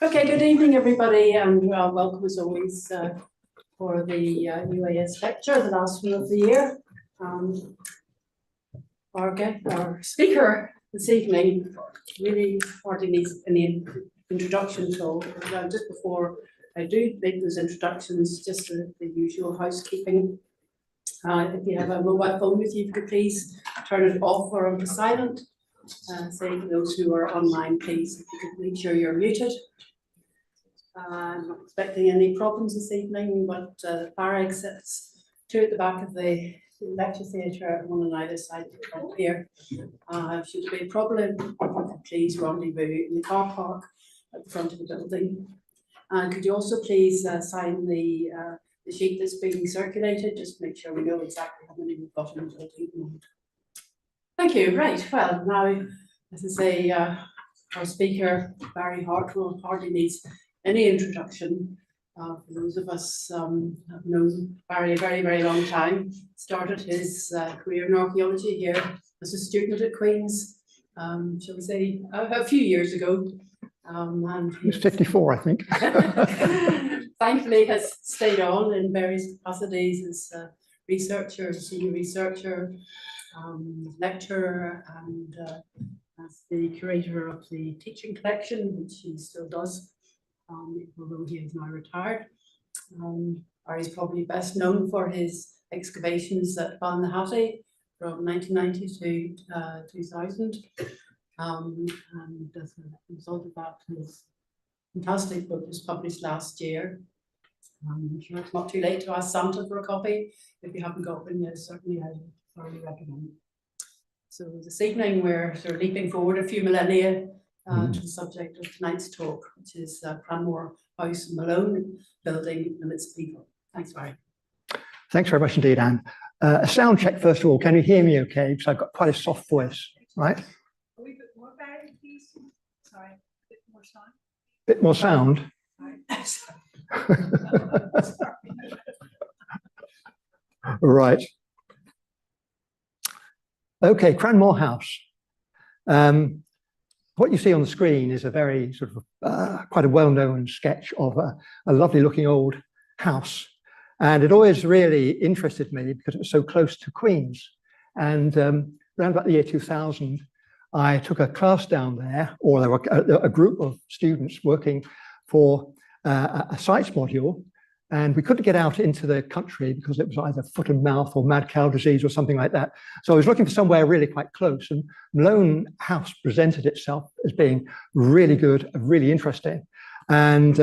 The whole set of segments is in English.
Okay, good evening, everybody, and welcome as always for the UAS lecture, the last one of the year. Our speaker this evening really hardly needs any introduction at all. Just before I do make those introductions, just the usual housekeeping. If you have a mobile phone with you, if you could please turn it off or onto silent. Say to those who are online, please, if you could make sure you're muted. I'm not expecting any problems this evening, but fire exits, two at the back of the lecture theatre, one on either side of the front here. Should there be a problem, please rendezvous in the car park at the front of the building. And could you also please sign the sheet that's being circulated, just to make sure we know exactly how many we've got in the building at the moment. Thank you. Right. Well, now, as I say, our speaker, Barry Hartwell, hardly needs any introduction. For those of us who have known Barry a very, very long time, started his career in archaeology here as a student at Queen's, shall we say, a few years ago. And he was 54, I think. Thankfully, has stayed on in various capacities as a researcher, senior researcher, lecturer, and as the curator of the teaching collection, which he still does, although he is now retired. Barry's probably best known for his excavations at Balnahattie from 1990 to 2000. And as a result of that, his fantastic book was published last year. I'm sure it's not too late to ask Santa for a copy. If you haven't got one yet, certainly I thoroughly recommend it. So this evening we're sort of leaping forward a few millennia to the subject of tonight's talk, which is Cranmore House and Malone building and its people. Thanks, Barry. Thanks very much indeed, Anne. A sound check first of all. Can you hear me okay? Because I've got quite a soft voice, right? A wee bit more, Barry, please. Sorry, a bit more sound. Bit more sound. Right. Okay, Cranmore House. What you see on the screen is a very sort of quite a well-known sketch of a lovely looking old house. And it always really interested me because it was so close to Queen's. And around about the year 2000, I took a class down there, or there were a group of students working for a sites module, and we couldn't get out into the country because it was either foot and mouth or mad cow disease or something like that. So I was looking for somewhere really quite close, and Malone House presented itself as being really good, really interesting. And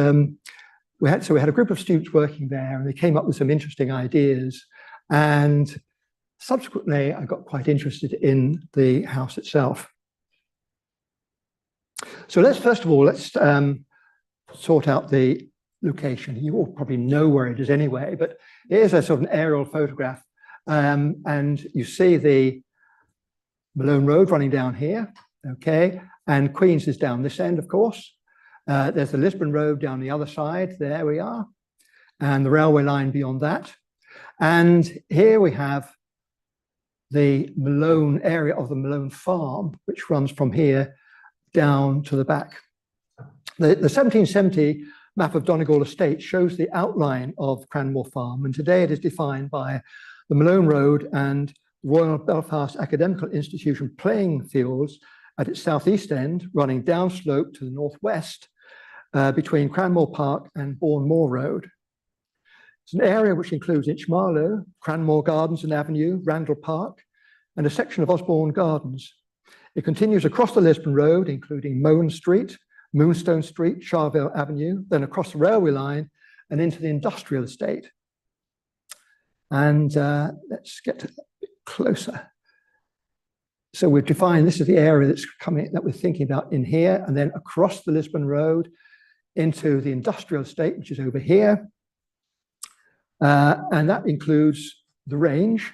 we had a group of students working there, and they came up with some interesting ideas. And subsequently, I got quite interested in the house itself. So first of all, sort out the location. You all probably know where it is anyway, but here's a sort of an aerial photograph. And you see the Malone Road running down here, okay? And Queen's is down this end, of course. There's the Lisbon Road down the other side, there we are, and the railway line beyond that. And here we have the Malone area of the Malone farm, which runs from here down to the back. The 1770 map of Donegal Estate shows the outline of Cranmore Farm, and today it is defined by the Malone Road and Royal Belfast Academical Institution playing fields at its southeast end, running downslope to the northwest between Cranmore Park and Bournemore Road. It's an area which includes Inchmarlow, Cranmore Gardens and Avenue, Randall Park, and a section of Osborne Gardens. It continues across the Lisbon Road, including Moen Street, Moonstone Street, Charville Avenue, then across the railway line and into the industrial estate. And let's get a bit closer. So we've defined this is the area that we're thinking about in here, and then across the Lisbon Road into the industrial estate, which is over here. And that includes the range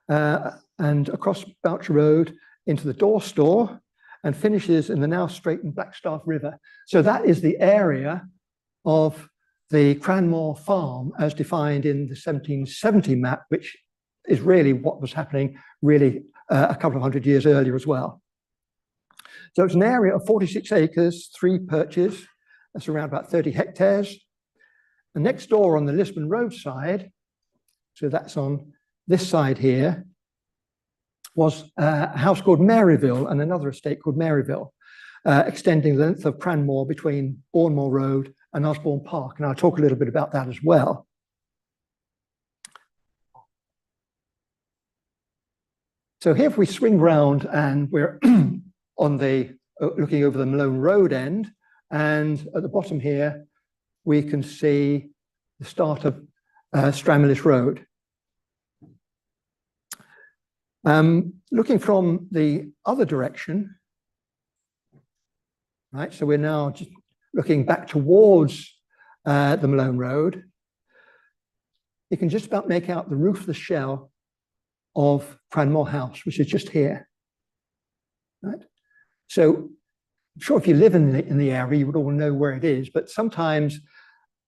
and across Boucher Road into the Door Store and finishes in the now straightened Blackstaff River. So that is the area of the Cranmore farm as defined in the 1770 map, which is really what was happening really a couple of hundred years earlier as well. So it's an area of 46 acres, 3 perches. That's around about 30 hectares. And next door on the Lisbon Road side, so that's on this side here, was a house called Maryville and another estate called Maryville, extending the length of Cranmore between Bournemore Road and Osborne Park. And I'll talk a little bit about that as well. So here if we swing round and we're on the, looking over the Malone Road end, and at the bottom here, we can see the start of Stramillis Road. Looking from the other direction, right, so we're now just looking back towards the Malone Road, you can just about make out the roof of the shell of Cranmore House, which is just here, right? So I'm sure if you live in the area, you would all know where it is, but sometimes,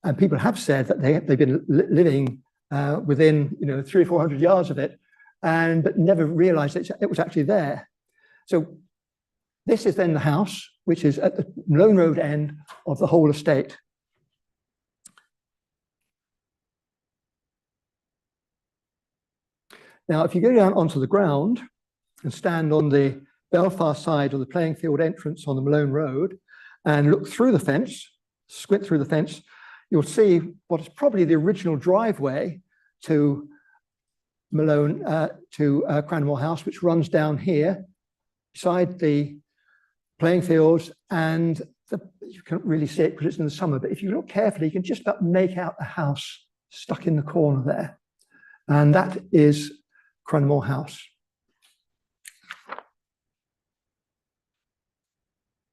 and people have said that they've been living within 300 or 400 yards of it, but never realized it was actually there. So this is then the house, which is at the Malone Road end of the whole estate. Now, if you go down onto the ground and stand on the Belfast side of the playing field entrance on the Malone Road and look through the fence, squint through the fence, you'll see what is probably the original driveway to Malone, Cranmore House, which runs down here beside the playing fields, and you can't really see it because it's in the summer, but if you look carefully, you can just about make out the house stuck in the corner there. And that is Cranmore House.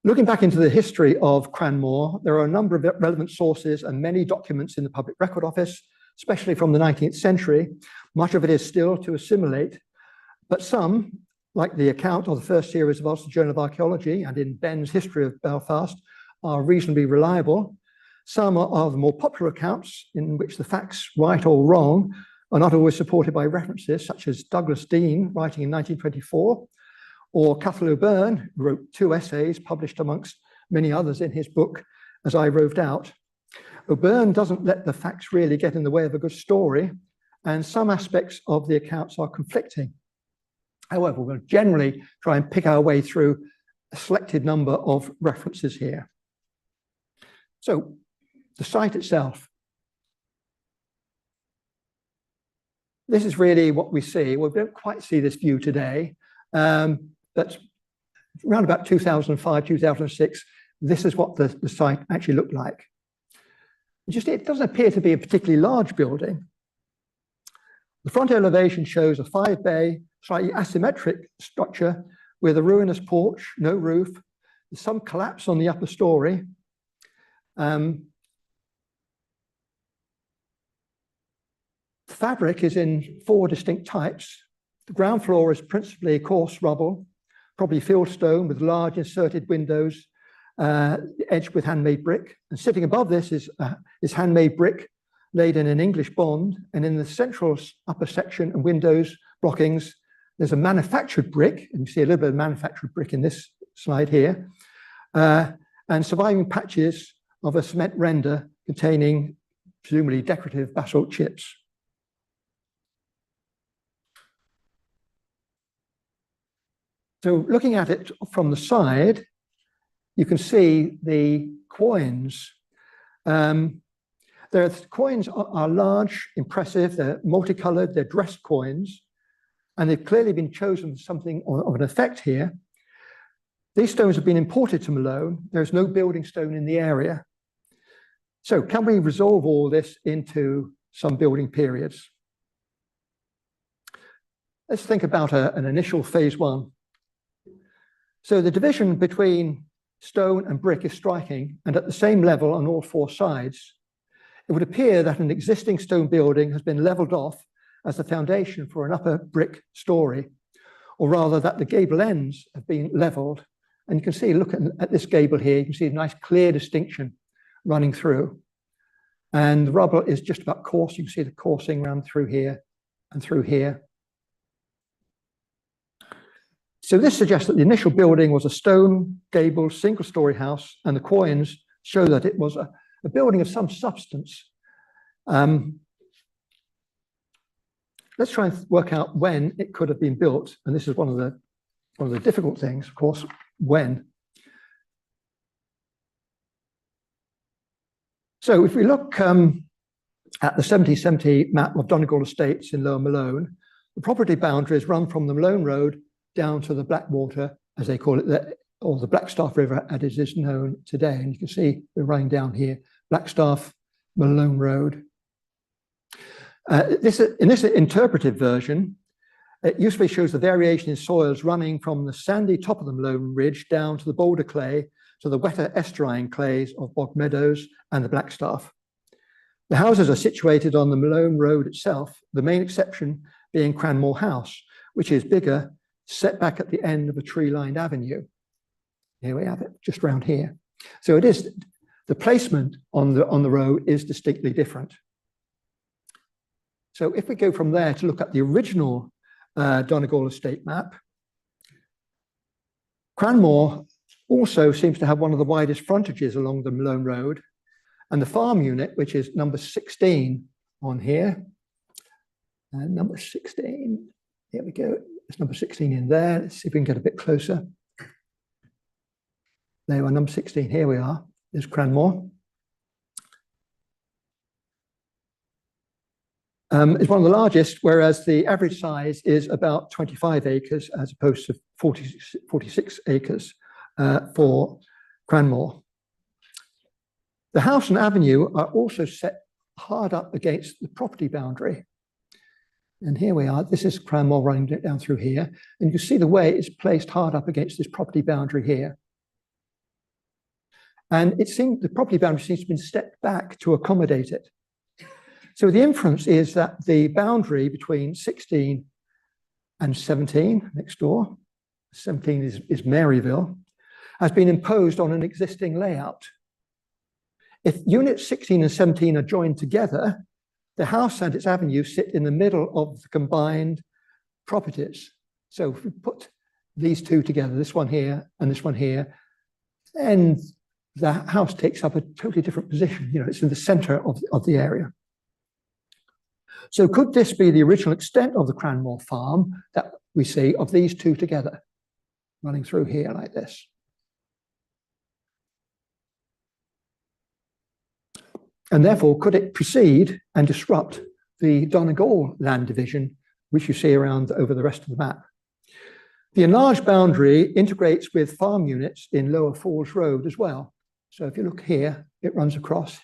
Looking back into the history of Cranmore, there are a number of relevant sources and many documents in the Public Record Office, especially from the 19th century. Much of it is still to assimilate, but some, like the account of the first series of Ulster Journal of Archaeology and in Ben's History of Belfast, are reasonably reliable. Some are the more popular accounts in which the facts, right or wrong, are not always supported by references, such as Douglas Dean writing in 1924, or Cathal O'Byrne, who wrote 2 essays published amongst many others in his book, As I Roved Out. O'Byrne doesn't let the facts really get in the way of a good story, and some aspects of the accounts are conflicting. However, we'll generally try and pick our way through a selected number of references here. So, the site itself. This is really what we see. We don't quite see this view today. That's around about 2005, 2006. This is what the site actually looked like. It doesn't appear to be a particularly large building. The front elevation shows a 5-bay, slightly asymmetric structure with a ruinous porch, no roof, some collapse on the upper story. Fabric is in 4 distinct types. The ground floor is principally coarse rubble, probably fieldstone with large inserted windows, edged with handmade brick. And sitting above this is handmade brick laid in an English bond. And in the central upper section and windows, blockings, there's a manufactured brick, and you see a little bit of manufactured brick in this slide here, and surviving patches of a cement render containing presumably decorative basalt chips. So looking at it from the side, you can see the quoins. The coins are large, impressive, they're multicolored, they're dressed coins, and they've clearly been chosen for something of an effect here. These stones have been imported to Malone. There's no building stone in the area. So can we resolve all this into some building periods? Let's think about an initial phase 1. So the division between stone and brick is striking and at the same level on all four sides, it would appear that an existing stone building has been levelled off as the foundation for an upper brick story, or rather that the gable ends have been levelled. And you can see, look at this gable here, you can see a nice clear distinction running through. And the rubble is just about coarse. You can see the coursing around through here and through here. So this suggests that the initial building was a stone gable single-story house, and the coins show that it was a building of some substance. Let's try and work out when it could have been built, and this is one of the difficult things, of course, when. So if we look at the 1770 map of Donegal Estates in Lower Malone, the property boundaries run from the Malone Road down to the Blackwater, as they call it, or the Blackstaff River as it is known today. And you can see we're running down here, Blackstaff, Malone Road. In this interpretive version, it usefully shows the variation in soils running from the sandy top of the Malone Ridge down to the boulder clay to the wetter estuarine clays of Bog Meadows and the Blackstaff. The houses are situated on the Malone Road itself, the main exception being Cranmore House, which is bigger, set back at the end of a tree-lined avenue. Here we have it, just around here. So it is, the placement on the road is distinctly different. So if we go from there to look at the original Donegal estate map, Cranmore also seems to have one of the widest frontages along the Malone Road, and the farm unit, which is number 16 on here, number 16, here we go, it's number 16 in there, let's see if we can get a bit closer. There we are, number 16, here we are, there's Cranmore. It's one of the largest, whereas the average size is about 25 acres as opposed to 46 acres for Cranmore. The house and avenue are also set hard up against the property boundary. And here we are, this is Cranmore running down through here, and you see the way it's placed hard up against this property boundary here. And it seems the property boundary seems to have been stepped back to accommodate it. So the inference is that the boundary between 16 and 17 next door, 17 is Maryville, has been imposed on an existing layout. If units 16 and 17 are joined together, the house and its avenue sit in the middle of the combined properties. So if we put these two together, this one here and this one here, then the house takes up a totally different position. You know, it's in the center of the area. So could this be the original extent of the Cranmore farm that we see of these two together, running through here like this? And therefore, could it precede and disrupt the Donegal land division, which you see around over the rest of the map? The enlarged boundary integrates with farm units in Lower Falls Road as well. So if you look here, it runs across,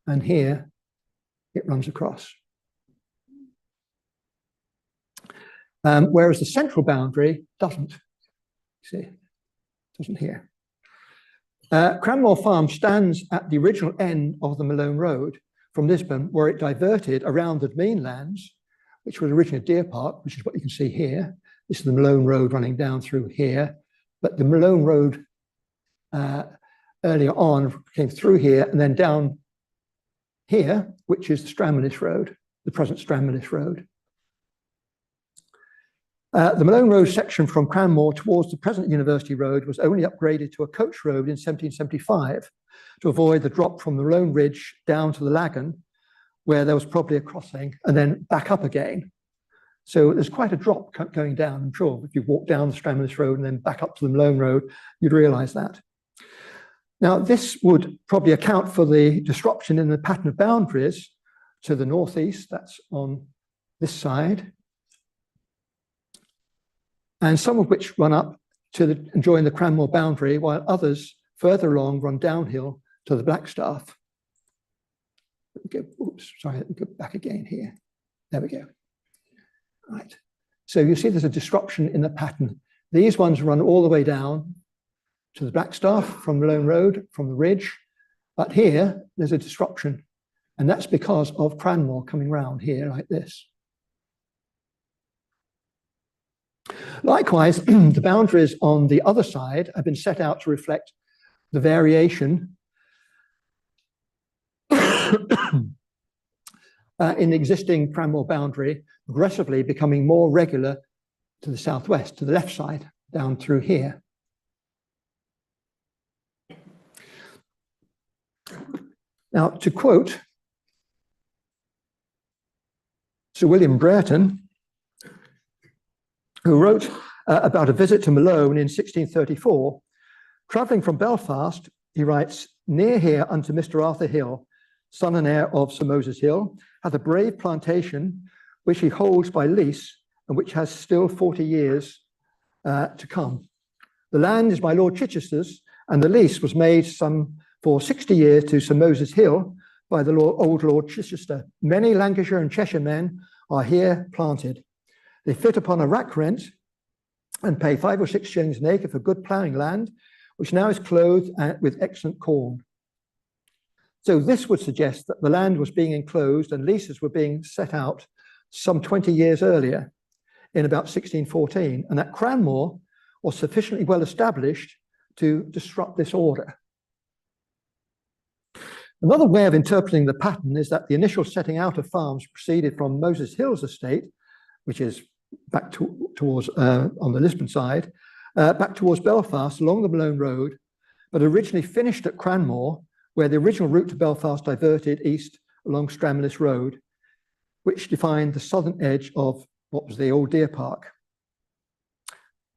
and here, it runs across. Whereas the central boundary doesn't. See, doesn't here. Cranmore Farm stands at the original end of the Malone Road from Lisbon, where it diverted around the mainlands, which was originally a deer park, which is what you can see here. This is the Malone Road running down through here, but the Malone Road earlier on came through here and then down here, which is the Stranmillis Road, the present Stranmillis Road. The Malone Road section from Cranmore towards the present University Road was only upgraded to a coach road in 1775 to avoid the drop from the Malone Ridge down to the Lagan, where there was probably a crossing, and then back up again. So there's quite a drop going down. I'm sure if you walk down the Stranmillis Road and then back up to the Malone Road, you'd realize that. Now, this would probably account for the disruption in the pattern of boundaries to the northeast, that's on this side, and some of which run up to and join the Cranmore boundary, while others further along run downhill to the Blackstaff. Oops, sorry, let me go back again here. There we go. Right. So you see there's a disruption in the pattern. These ones run all the way down, to the Blackstaff from Malone Road, from the ridge. But here, there's a disruption. And that's because of Cranmore coming round here like this. Likewise, the boundaries on the other side have been set out to reflect the variation in the existing Cranmore boundary, progressively becoming more regular to the southwest, to the left side, down through here. Now, to quote Sir William Brereton, who wrote about a visit to Malone in 1634, travelling from Belfast, he writes, "Near here unto Mr. Arthur Hill, son and heir of Sir Moses Hill, hath a brave plantation, which he holds by lease, and which has still 40 years to come. The land is my Lord Chichester's, and the lease was made for 60 years to Sir Moses Hill by the old Lord Chichester. Many Lancashire and Cheshire men are here planted. They fit upon a rack rent and pay 5 or 6 shillings an acre for good ploughing land, which now is clothed with excellent corn." So this would suggest that the land was being enclosed and leases were being set out some 20 years earlier, in about 1614, and that Cranmore was sufficiently well established to disrupt this order. Another way of interpreting the pattern is that the initial setting out of farms proceeded from Moses Hill's estate, which is back towards, on the Lisbon side, back towards Belfast along the Malone Road, but originally finished at Cranmore, where the original route to Belfast diverted east along Stramillis Road, which defined the southern edge of what was the old deer park.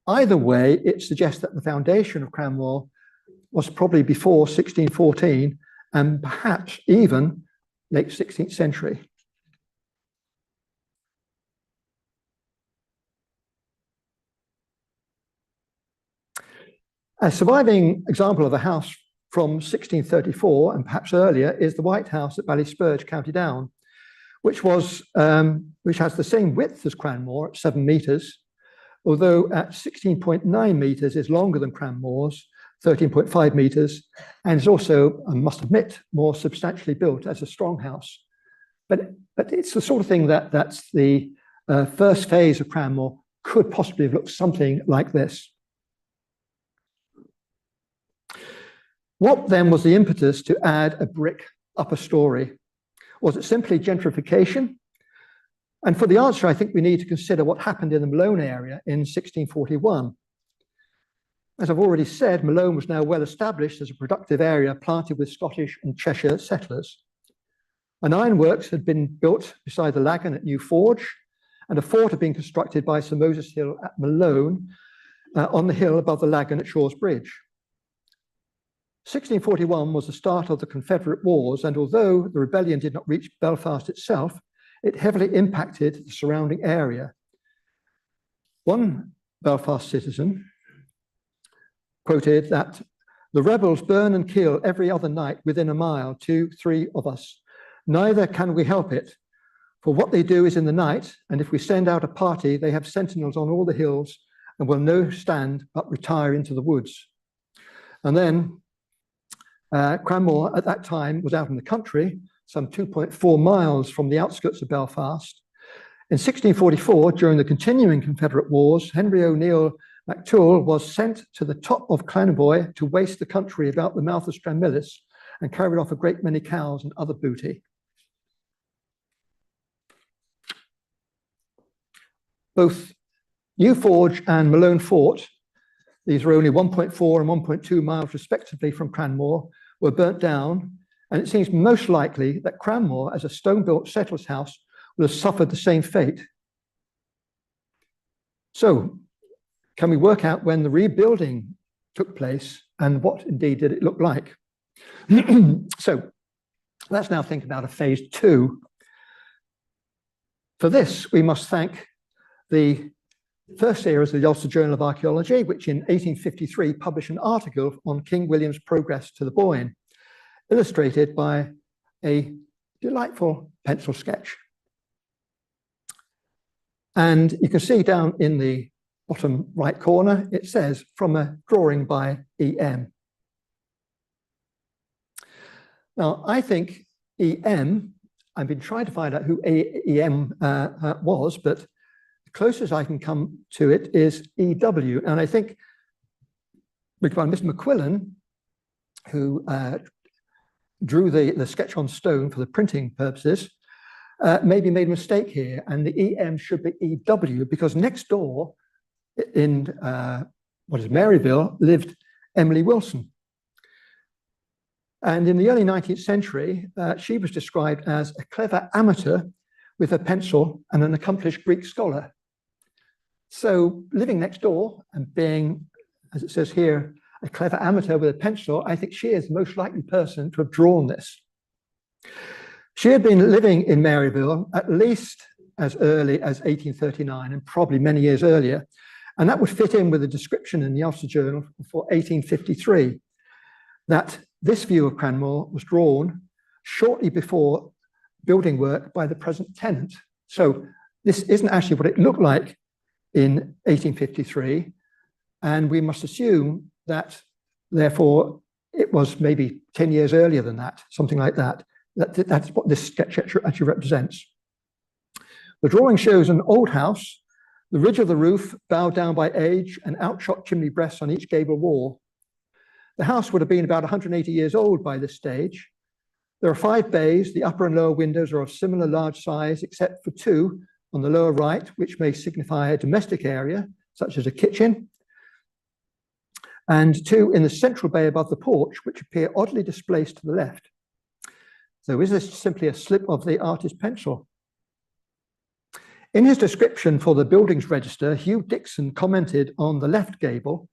Either way, it suggests that the foundation of Cranmore was probably before 1614 and perhaps even late 16th century. A surviving example of a house from 1634 and perhaps earlier is the White House at Ballyspurge, County Down, which has the same width as Cranmore at 7 metres, although at 16.9 metres is longer than Cranmore's 13.5 metres, and is also, I must admit, more substantially built as a strong house. But it's the sort of thing that's the first phase of Cranmore could possibly have looked something like this. What then was the impetus to add a brick upper story? Was it simply gentrification? And for the answer, I think we need to consider what happened in the Malone area in 1641. As I've already said, Malone was now well established as a productive area planted with Scottish and Cheshire settlers. An ironworks had been built beside the Lagan at New Forge, and a fort had been constructed by Sir Moses Hill at Malone on the hill above the Lagan at Shaw's Bridge. 1641 was the start of the Confederate Wars, and although the rebellion did not reach Belfast itself, it heavily impacted the surrounding area. One Belfast citizen quoted that the rebels burn and kill every other night within a mile, 2, 3 of us. Neither can we help it, for what they do is in the night, and if we send out a party, they have sentinels on all the hills and will no stand but retire into the woods. And then Cranmore at that time was out in the country, some 2.4 miles from the outskirts of Belfast. In 1644, during the continuing Confederate Wars, Henry O'Neill MacToole was sent to the top of Clanboy to waste the country about the mouth of Stramillis and carried off a great many cows and other booty. Both New Forge and Malone Fort, these were only 1.4 and 1.2 miles respectively from Cranmore, were burnt down, and it seems most likely that Cranmore, as a stone-built settler's house, would have suffered the same fate. So, can we work out when the rebuilding took place and what indeed did it look like? So, let's now think about a phase 2. For this, we must thank the first series of the Ulster Journal of Archaeology, which in 1853 published an article on King William's progress to the Boyne, illustrated by a delightful pencil sketch. And you can see down in the bottom right corner, it says, from a drawing by E.M. Now, I think E.M., I've been trying to find out who E.M. was, but the closest I can come to it is E.W. And I think Mr. McQuillan, who drew the sketch on stone for the printing purposes, maybe made a mistake here, and the E.M. should be E.W. because next door in Maryville lived Emily Wilson. And in the early 19th century, she was described as a clever amateur with a pencil and an accomplished Greek scholar. So living next door and being, as it says here, a clever amateur with a pencil, I think she is the most likely person to have drawn this. She had been living in Maryville at least as early as 1839 and probably many years earlier. And that would fit in with a description in the Ulster Journal for 1853 that this view of Cranmore was drawn shortly before building work by the present tenant. So this isn't actually what it looked like in 1853. And we must assume that, therefore, it was maybe 10 years earlier than that, something like that. That's what this sketch actually represents. The drawing shows an old house, the ridge of the roof bowed down by age and outshot chimney breasts on each gable wall. The house would have been about 180 years old by this stage. There are 5 bays. The upper and lower windows are of similar large size, except for 2 on the lower right, which may signify a domestic area, such as a kitchen, and 2 in the central bay above the porch, which appear oddly displaced to the left. So is this simply a slip of the artist's pencil? In his description for the Buildings Register, Hugh Dixon commented on the left gable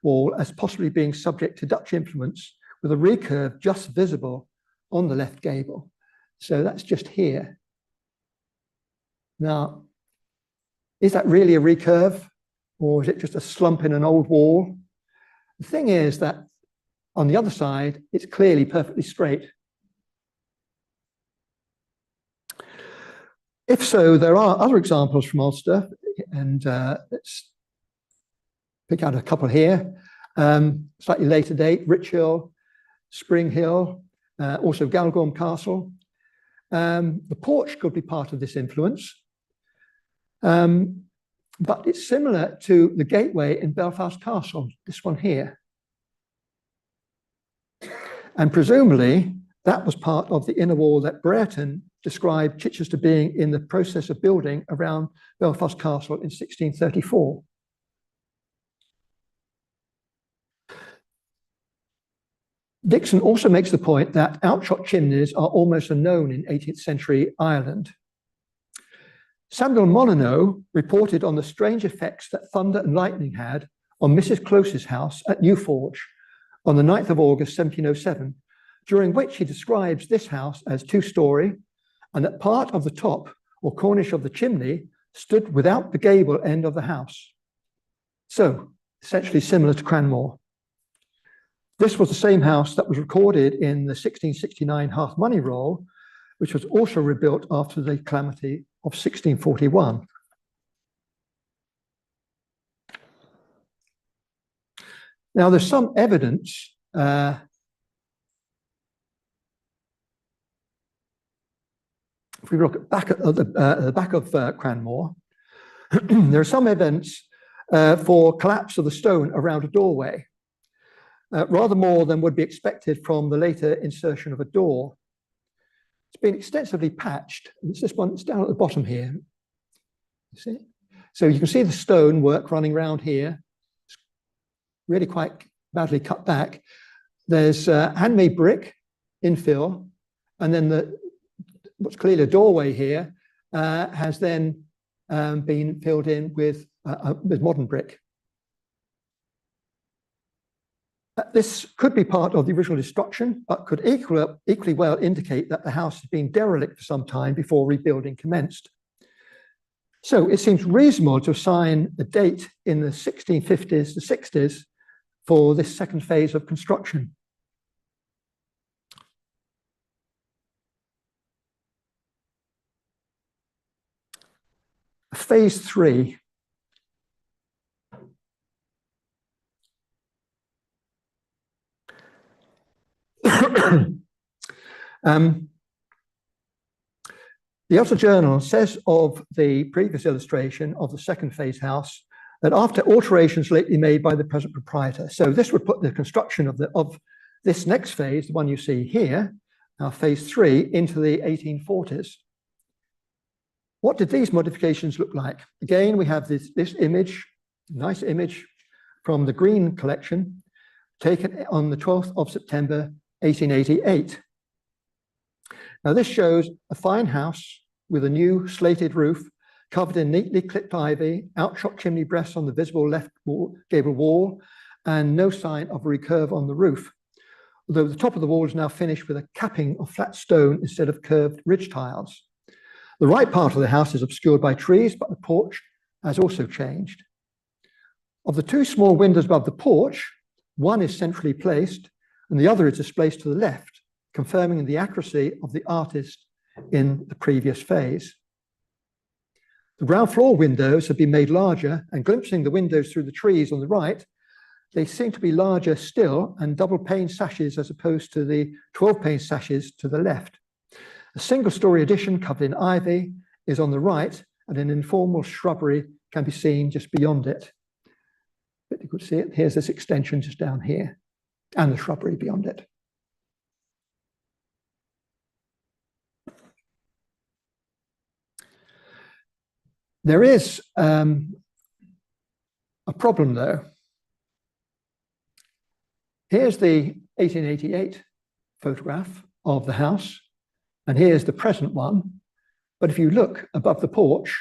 wall as possibly being subject to Dutch influence, with a recurve just visible on the left gable. So that's just here. Now, is that really a recurve, or is it just a slump in an old wall? The thing is that on the other side, it's clearly perfectly straight. If so, there are other examples from Ulster, and let's pick out a couple here. Slightly later date, Rich Hill, Spring Hill, also Galgorm Castle. The porch could be part of this influence, but it's similar to the gateway in Belfast Castle, this one here. And presumably, that was part of the inner wall that Brereton described Chichester being in the process of building around Belfast Castle in 1634. Dixon also makes the point that outshot chimneys are almost unknown in 18th century Ireland. Samuel Molyneux reported on the strange effects that thunder and lightning had on Mrs. Close's house at Newforge on the 9th of August, 1707, during which he describes this house as 2-story, and that part of the top or cornice of the chimney stood without the gable end of the house. So, essentially similar to Cranmore. This was the same house that was recorded in the 1669 Hearth Money Roll, which was also rebuilt after the calamity of 1641. Now, there's some evidence if we look back at the back of Cranmore, there are some evidence for collapse of the stone around a doorway, rather more than would be expected from the later insertion of a door. It's been extensively patched. It's this one, it's down at the bottom here. You see? So you can see the stone work running around here. It's really quite badly cut back. There's handmade brick, infill, and then what's clearly a doorway here has then been filled in with modern brick. This could be part of the original destruction, but could equally well indicate that the house has been derelict for some time before rebuilding commenced. So it seems reasonable to assign a date in the 1650s to 60s for this second phase of construction. Phase 3. The Elder Journal says of the previous illustration of the second phase house that after alterations lately made by the present proprietor, so this would put the construction of this next phase, the one you see here, now phase 3, into the 1840s. What did these modifications look like? Again, we have this image, nice image from the Green collection, taken on the 12th of September, 1888. Now this shows a fine house with a new slated roof, covered in neatly clipped ivy, outshot chimney breasts on the visible left gable wall, and no sign of a recurve on the roof. Although the top of the wall is now finished with a capping of flat stone instead of curved ridge tiles. The right part of the house is obscured by trees, but the porch has also changed. Of the two small windows above the porch, one is centrally placed and the other is displaced to the left, confirming the accuracy of the artist in the previous phase. The ground floor windows have been made larger, and glimpsing the windows through the trees on the right, they seem to be larger still and double pane sashes as opposed to the 12 pane sashes to the left. A single story addition covered in ivy is on the right, and an informal shrubbery can be seen just beyond it. But you could see it. Here's this extension just down here, and the shrubbery beyond it. There is a problem though. Here's the 1888 photograph of the house, and here's the present one. But if you look above the porch,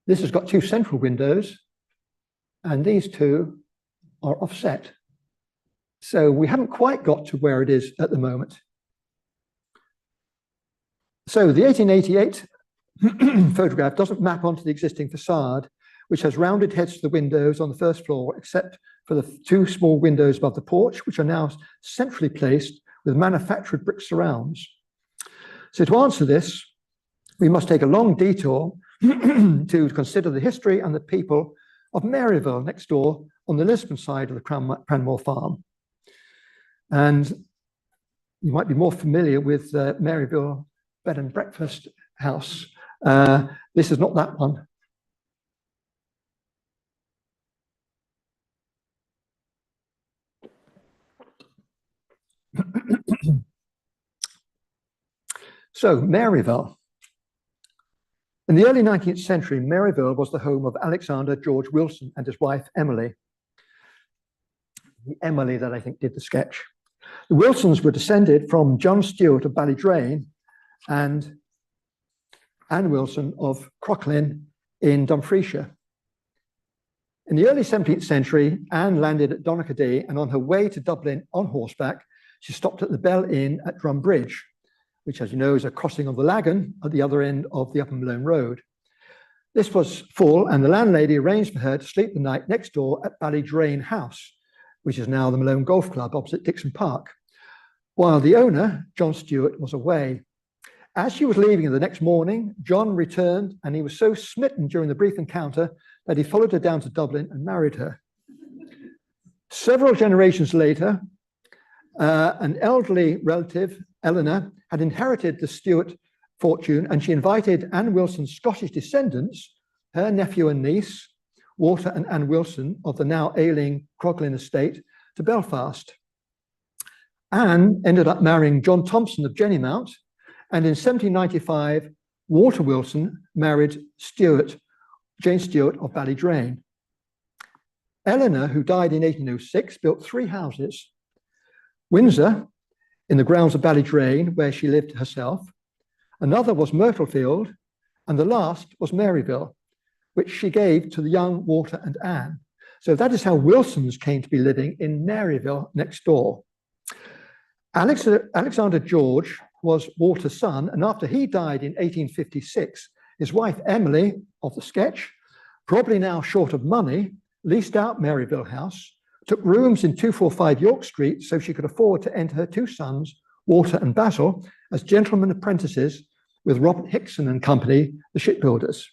this has got two central windows, and these two are offset. So we haven't quite got to where it is at the moment. So the 1888 photograph doesn't map onto the existing facade, which has rounded heads to the windows on the first floor, except for the two small windows above the porch, which are now centrally placed with manufactured brick surrounds. So to answer this, we must take a long detour to consider the history and the people of Maryville next door on the Lisbon side of the Cranmore farm. And you might be more familiar with Maryville bed and breakfast house. This is not that one. So, Maryville. In the early 19th century, Maryville was the home of Alexander George Wilson and his wife, Emily. The Emily that I think did the sketch. The Wilsons were descended from John Stewart of Ballydrain and Anne Wilson of Crocklin in Dumfriesshire. In the early 17th century, Anne landed at Donaghadee, and on her way to Dublin on horseback, she stopped at the Bell Inn at Drumbridge, which, as you know, is a crossing of the Lagan at the other end of the Upper Malone Road. This was full, and the landlady arranged for her to sleep the night next door at Ballydrain House, which is now the Malone Golf Club opposite Dixon Park, while the owner, John Stewart, was away. As she was leaving the next morning, John returned, and he was so smitten during the brief encounter that he followed her down to Dublin and married her. Several generations later, an elderly relative, Eleanor, had inherited the Stewart fortune, and she invited Anne Wilson's Scottish descendants, her nephew and niece, Walter and Anne Wilson of the now ailing Crocklin estate, to Belfast. Anne ended up marrying John Thompson of Jennymount, and in 1795, Walter Wilson married Jane Stewart of Ballydrain. Eleanor, who died in 1806, built 3 houses. Windsor, in the grounds of Ballydrain, where she lived herself. Another was Myrtlefield, and the last was Maryville, which she gave to the young Walter and Anne. So that is how Wilsons came to be living in Maryville next door. Alexander George was Walter's son, and after he died in 1856, his wife Emily, of the sketch, probably now short of money, leased out Maryville House, took rooms in 245 York Street so she could afford to enter her 2 sons, Walter and Basil, as gentlemen apprentices with Robert Hickson and Company, the shipbuilders.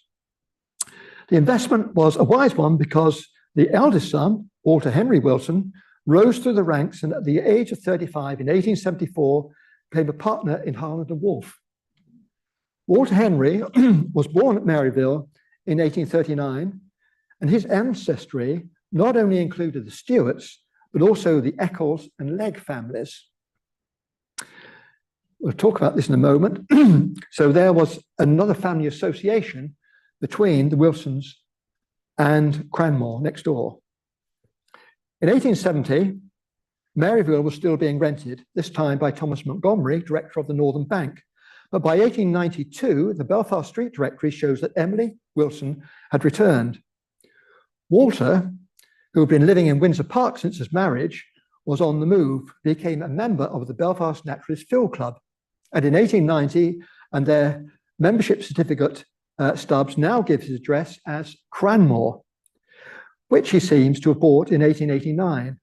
The investment was a wise one because the eldest son, Walter Henry Wilson, rose through the ranks, and at the age of 35 in 1874, became a partner in Harland and Wolff. Walter Henry was born at Maryville in 1839, and his ancestry not only included the Stuarts, but also the Eccles and Legg families. We'll talk about this in a moment. So there was another family association between the Wilsons and Cranmore next door. In 1870, Maryville was still being rented, this time by Thomas Montgomery, director of the Northern Bank. But by 1892, the Belfast Street Directory shows that Emily Wilson had returned. Walter, who had been living in Windsor Park since his marriage, was on the move, became a member of the Belfast Naturalist Field Club. And in 1890, and their membership certificate stubs now give his address as Cranmore, which he seems to have bought in 1889.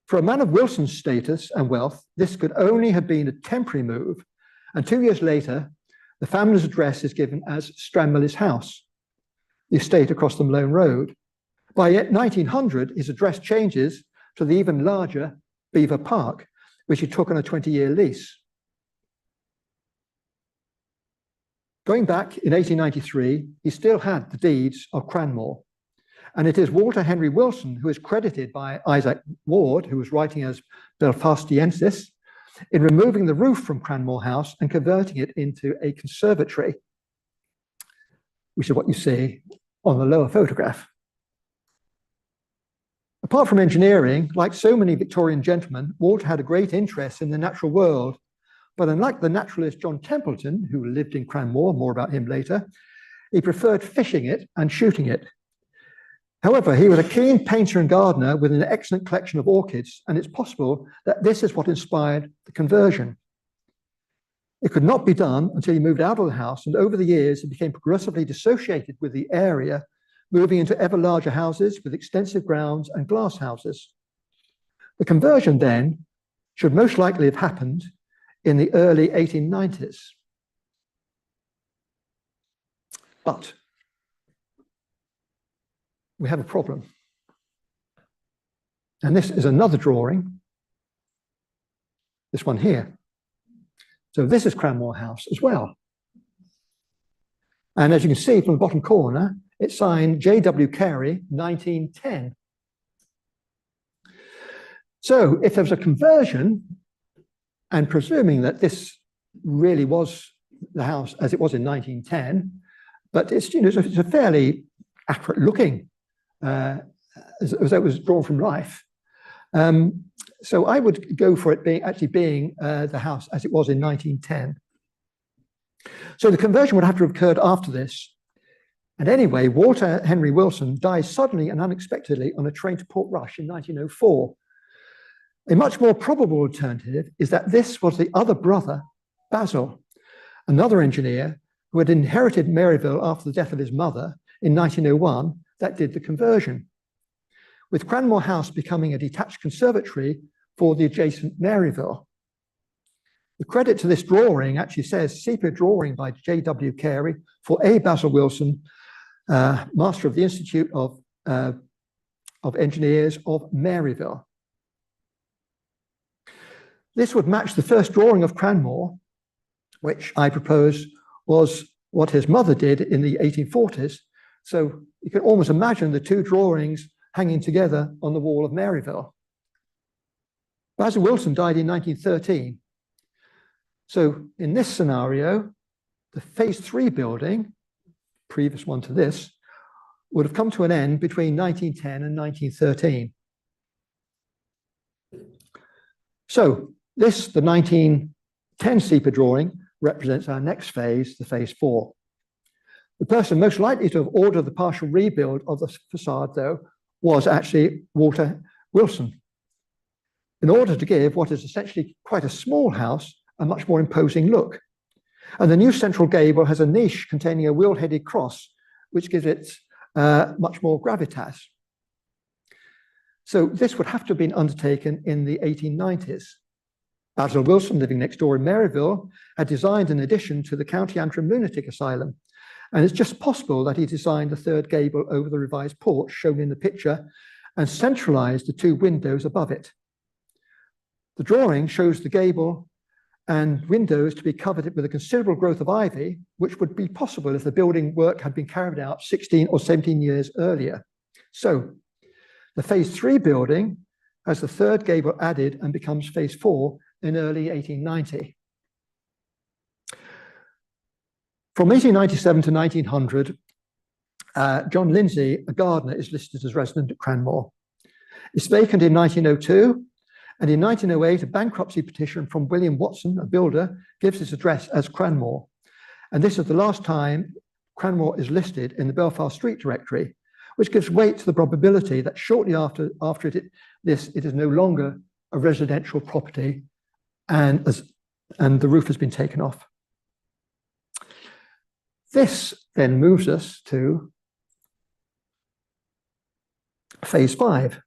For a man of Wilson's status and wealth, this could only have been a temporary move, and 2 years later, the family's address is given as Stranmillis House, the estate across the Malone Road. By 1900, his address changes to the even larger Beaver Park, which he took on a 20-year lease. Going back in 1893, he still had the deeds of Cranmore, and it is Walter Henry Wilson who is credited by Isaac Ward, who was writing as Belfastiensis, in removing the roof from Cranmore House and converting it into a conservatory, which is what you see on the lower photograph. Apart from engineering, like so many Victorian gentlemen, Walter had a great interest in the natural world. But unlike the naturalist John Templeton, who lived in Cranmore, more about him later, he preferred fishing it and shooting it. However, he was a keen painter and gardener with an excellent collection of orchids, and it's possible that this is what inspired the conversion. It could not be done until he moved out of the house, and over the years, he became progressively dissociated with the area, moving into ever larger houses with extensive grounds and glass houses. The conversion then should most likely have happened in the early 1890s. But we have a problem. And this is another drawing, this one here. So this is Cranmore House as well. And as you can see from the bottom corner, it's signed J.W. Carey, 1910. So if there was a conversion, and presuming that this really was the house as it was in 1910, but it's, you know, it's a fairly accurate looking, as though it was drawn from life. So I would go for it actually being the house as it was in 1910. So the conversion would have to have occurred after this. And anyway, Walter Henry Wilson dies suddenly and unexpectedly on a train to Portrush in 1904. A much more probable alternative is that this was the other brother, Basil, another engineer who had inherited Maryville after the death of his mother in 1901, that did the conversion, with Cranmore House becoming a detached conservatory for the adjacent Maryville. The credit to this drawing actually says sepia drawing by J.W. Carey for A. Basil Wilson, master of the Institute of Engineers of Maryville. This would match the first drawing of Cranmore, which I propose was what his mother did in the 1840s. So you can almost imagine the two drawings hanging together on the wall of Maryville. Basil Wilson died in 1913. So in this scenario, the phase 3 building, previous one to this, would have come to an end between 1910 and 1913. So this, the 1910 sepia drawing, represents our next phase, the phase 4. The person most likely to have ordered the partial rebuild of the facade, though, was actually Walter Wilson, in order to give what is essentially quite a small house a much more imposing look. And the new central gable has a niche containing a wheel-headed cross, which gives it much more gravitas. So this would have to have been undertaken in the 1890s. Basil Wilson, living next door in Maryville, had designed an addition to the County Antrim Lunatic Asylum. And it's just possible that he designed the third gable over the revised porch shown in the picture and centralized the two windows above it. The drawing shows the gable and windows to be covered with a considerable growth of ivy, which would be possible if the building work had been carried out 16 or 17 years earlier. So the phase 3 building has the third gable added and becomes phase 4 in early 1890. From 1897 to 1900, John Lindsay, a gardener, is listed as resident at Cranmore. It's vacant in 1902, and in 1908, a bankruptcy petition from William Watson, a builder, gives its address as Cranmore. And this is the last time Cranmore is listed in the Belfast Street Directory, which gives weight to the probability that shortly after it is no longer a residential property, and the roof has been taken off. This then moves us to phase 5,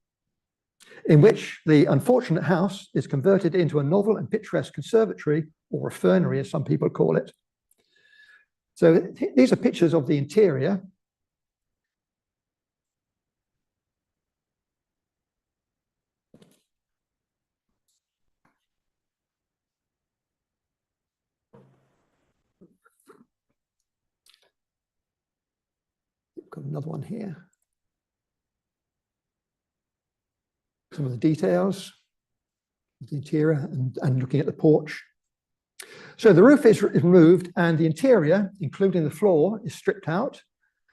in which the unfortunate house is converted into a novel and picturesque conservatory, or a fernery, as some people call it. So these are pictures of the interior. Got another one here. Some of the details of the interior and looking at the porch. So the roof is removed and the interior, including the floor, is stripped out.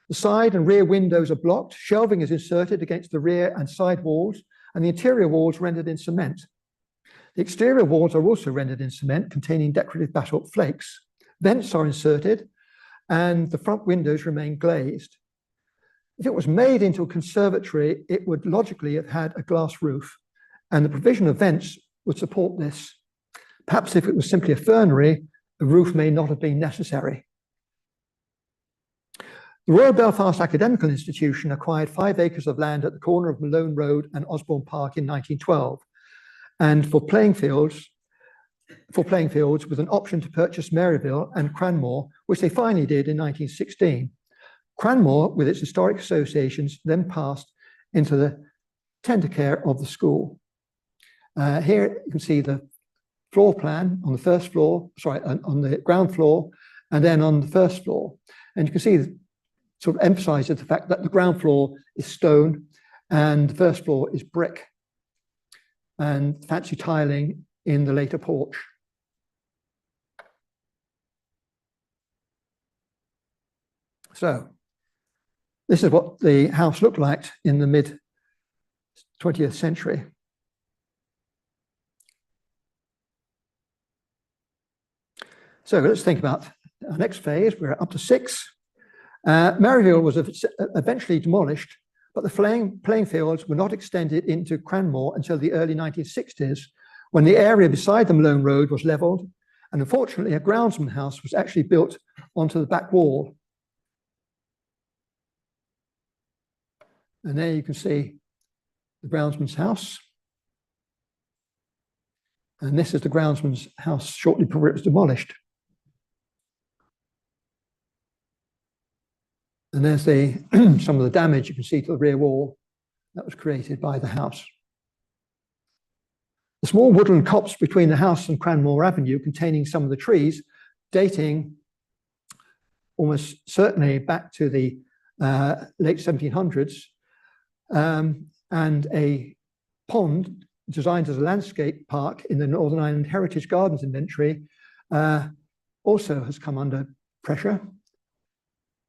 The side and rear windows are blocked. Shelving is inserted against the rear and side walls, and the interior walls rendered in cement. The exterior walls are also rendered in cement, containing decorative basalt flakes. Vents are inserted, and the front windows remain glazed. If it was made into a conservatory, it would logically have had a glass roof, and the provision of vents would support this. Perhaps if it was simply a fernery, the roof may not have been necessary. The Royal Belfast Academical Institution acquired 5 acres of land at the corner of Malone Road and Osborne Park in 1912, and for playing fields with an option to purchase Maryville and Cranmore, which they finally did in 1916. Cranmore, with its historic associations, then passed into the tender care of the school. Here you can see the floor plan on the first floor, on the ground floor, and then on the first floor. And you can see sort of emphasizes the fact that the ground floor is stone and the first floor is brick, and fancy tiling in the later porch. So this is what the house looked like in the mid-20th century. So let's think about our next phase. We're up to 6. Maryville was eventually demolished, but the playing fields were not extended into Cranmore until the early 1960s, when the area beside the Malone Road was levelled, and unfortunately a groundsman house was actually built onto the back wall. And there you can see the groundsman's house. And this is the groundsman's house shortly before it was demolished. And there's some of the damage you can see to the rear wall that was created by the house. The small woodland copse between the house and Cranmore Avenue, containing some of the trees, dating almost certainly back to the late 1700s, and a pond designed as a landscape park in the Northern Ireland Heritage Gardens inventory also has come under pressure.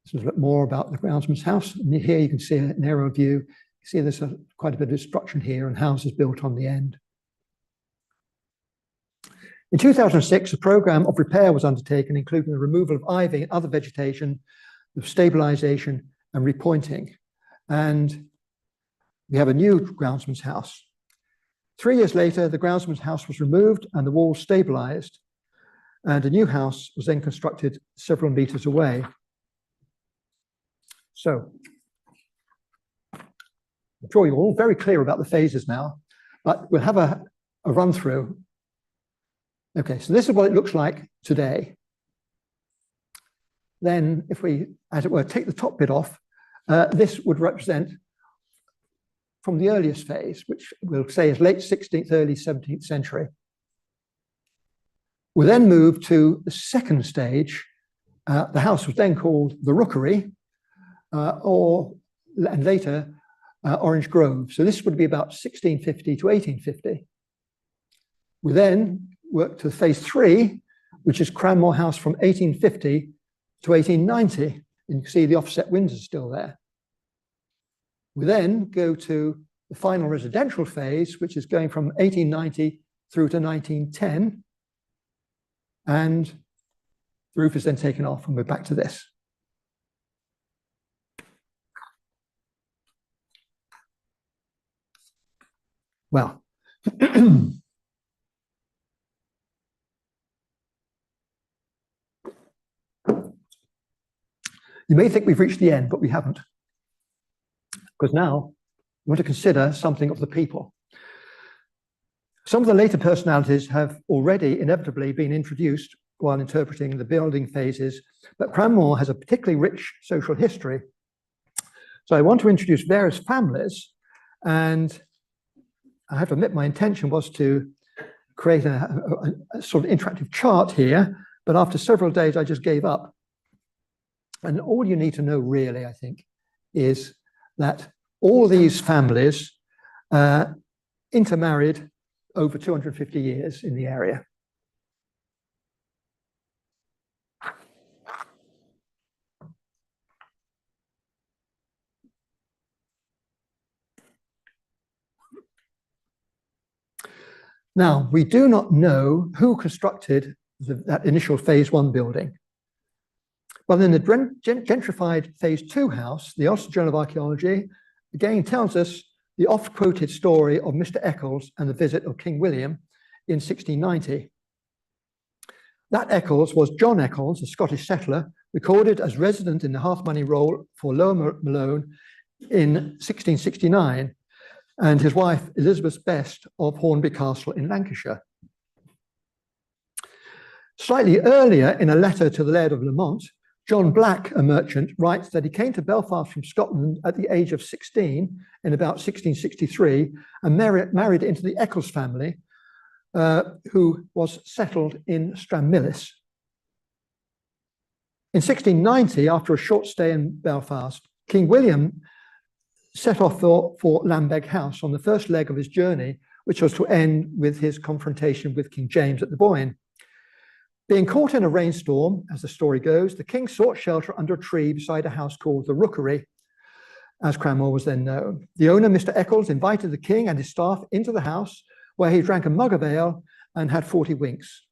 This is a bit more about the groundsman's house. And here you can see an aerial view. You see there's quite a bit of destruction here and houses built on the end. In 2006, a program of repair was undertaken, including the removal of ivy and other vegetation, the stabilization and repointing. And we have a new groundsman's house. 3 years later, the groundsman's house was removed and the walls stabilized, and a new house was then constructed several meters away. So, I'm sure you're all very clear about the phases now, but we'll have a run through. Okay, so this is what it looks like today. Then if we, as it were, take the top bit off, this would represent from the earliest phase, which we'll say is late 16th, early 17th century. We then moved to the second stage. The house was then called the Rookery, and later Orange Grove. So this would be about 1650 to 1850. We then worked to phase 3, which is Cranmore House from 1850 to 1890. And you can see the offset windows are still there. We then go to the final residential phase, which is going from 1890 through to 1910. And the roof is then taken off and we're back to this. Well, you may think we've reached the end, but we haven't. Because now we want to consider something of the people. Some of the later personalities have already inevitably been introduced while interpreting the building phases, but Cranmore has a particularly rich social history. So I want to introduce various families, and I have to admit my intention was to create a sort of interactive chart here, but after several days I just gave up. And all you need to know really, I think, is that all these families intermarried over 250 years in the area. Now, we do not know who constructed that initial phase 1 building. But in the gentrified phase 2 house, the Ulster Journal of Archaeology again tells us the oft-quoted story of Mr. Eccles and the visit of King William in 1690. That Eccles was John Eccles, a Scottish settler, recorded as resident in the Hearth-money roll for Lower Malone in 1669, and his wife Elizabeth Best of Hornby Castle in Lancashire. Slightly earlier, in a letter to the Laird of Lamont, John Black, a merchant, writes that he came to Belfast from Scotland at the age of 16 in about 1663 and married into the Eccles family, who was settled in Stranmillis. In 1690, after a short stay in Belfast, King William set off for Lambeg House on the first leg of his journey, which was to end with his confrontation with King James at the Boyne. Being caught in a rainstorm, as the story goes, the king sought shelter under a tree beside a house called the Rookery, as Cranmore was then known. The owner, Mr. Eccles, invited the king and his staff into the house, where he drank a mug of ale and had 40 winks.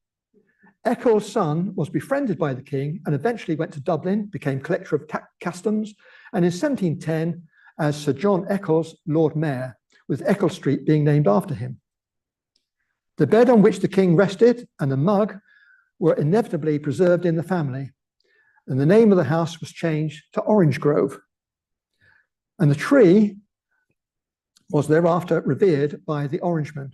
Eccles' son was befriended by the king and eventually went to Dublin, became collector of customs, and in 1710, as Sir John Eccles, Lord Mayor, with Eccles Street being named after him. The bed on which the king rested and the mug were inevitably preserved in the family, and the name of the house was changed to Orange Grove. And the tree was thereafter revered by the Orangemen.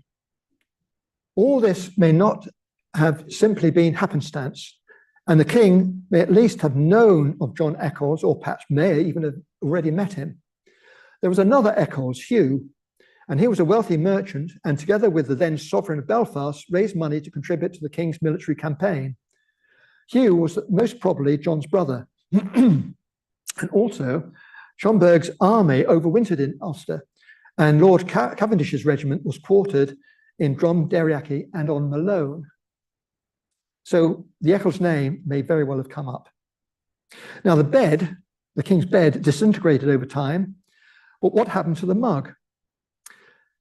All this may not have simply been happenstance, and the king may at least have known of John Eccles, or perhaps may even have already met him. There was another Eccles, Hugh, and he was a wealthy merchant, and together with the then sovereign of Belfast, raised money to contribute to the king's military campaign. Hugh was most probably John's brother. And also, Schomberg's army overwintered in Ulster, and Lord Cavendish's regiment was quartered in Drumderryachy and on Malone. So the Eccles name may very well have come up. Now the king's bed, disintegrated over time, but what happened to the mug?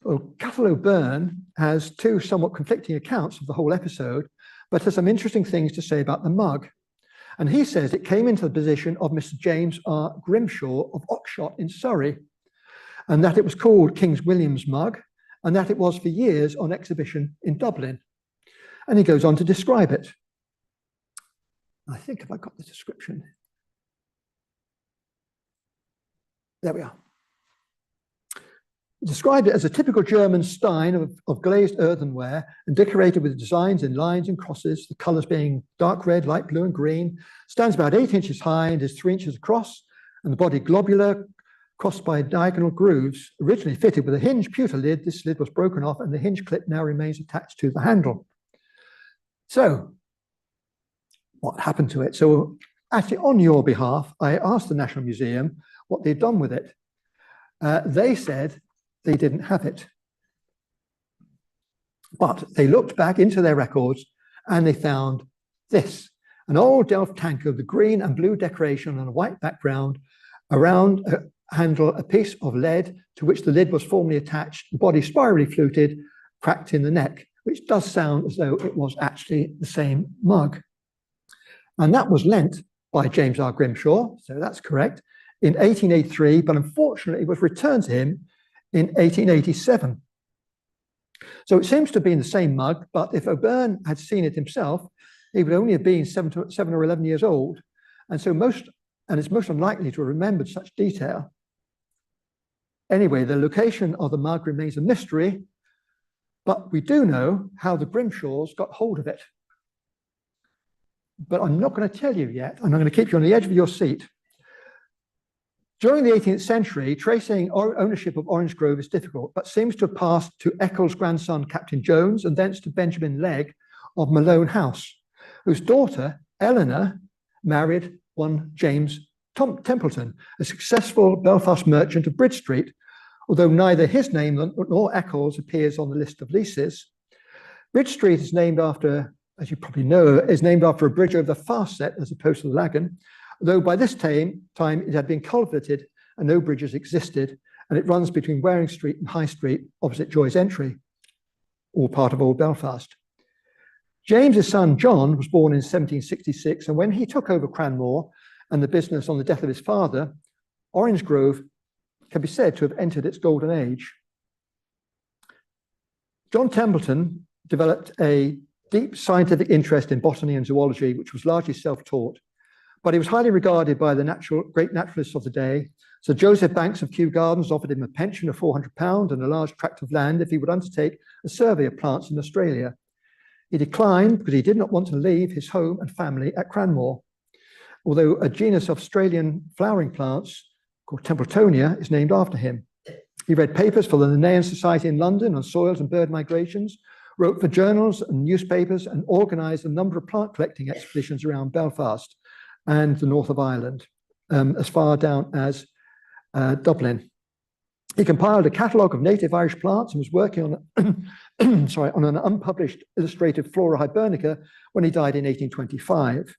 Well, Cathal O'Byrne has two somewhat conflicting accounts of the whole episode, but has some interesting things to say about the mug. And he says it came into the possession of Mr. James R. Grimshaw of Oxshott in Surrey, and that it was called King William's mug, and that it was for years on exhibition in Dublin. And he goes on to describe it. I think if I got the description. There we are. He described it as a typical German stein of glazed earthenware and decorated with designs in lines and crosses, the colours being dark red, light blue and green, stands about 8 inches high and is 3 inches across, and the body globular, crossed by diagonal grooves, originally fitted with a hinge pewter lid. This lid was broken off and the hinge clip now remains attached to the handle. So what happened to it. So actually, on your behalf, I asked the National Museum what they'd done with it. They said they didn't have it. But they looked back into their records and they found this, an old Delft tanker with the green and blue decoration on a white background, around a handle, a piece of lead to which the lid was formerly attached, the body spirally fluted, cracked in the neck, which does sound as though it was actually the same mug. And that was lent by James R. Grimshaw, so that's correct, in 1883, but unfortunately it was returned to him in 1887. So it seems to have been the same mug, but if O'Byrne had seen it himself, he would only have been 7 or 11 years old. And so it's most unlikely to have remembered such detail. Anyway, the location of the mug remains a mystery, but we do know how the Grimshaws got hold of it. But I'm not going to tell you yet, and I'm going to keep you on the edge of your seat. During the 18th century, tracing ownership of Orange Grove is difficult, but seems to have passed to Eccles' grandson, Captain Jones, and thence to Benjamin Legg of Malone House, whose daughter, Eleanor, married one James Templeton, a successful Belfast merchant of Bridge Street, although neither his name nor Eccles appears on the list of leases. Bridge Street is named after, as you probably know, is named after a bridge over the Farset as opposed to the Lagan, though by this time it had been culverted and no bridges existed, and it runs between Waring Street and High Street opposite Joy's Entry, all part of Old Belfast. James's son John was born in 1766, and when he took over Cranmore and the business on the death of his father, Orange Grove can be said to have entered its golden age. John Templeton developed a deep scientific interest in botany and zoology, which was largely self-taught. But he was highly regarded by the great naturalists of the day. Sir Joseph Banks of Kew Gardens offered him a pension of £400 and a large tract of land if he would undertake a survey of plants in Australia. He declined because he did not want to leave his home and family at Cranmore, although a genus of Australian flowering plants called Templetonia is named after him. He read papers for the Linnaean Society in London on soils and bird migrations, wrote for journals and newspapers, and organised a number of plant collecting expeditions around Belfast and the north of Ireland, as far down as Dublin. He compiled a catalogue of native Irish plants and was working on, on an unpublished illustrated Flora Hibernica when he died in 1825.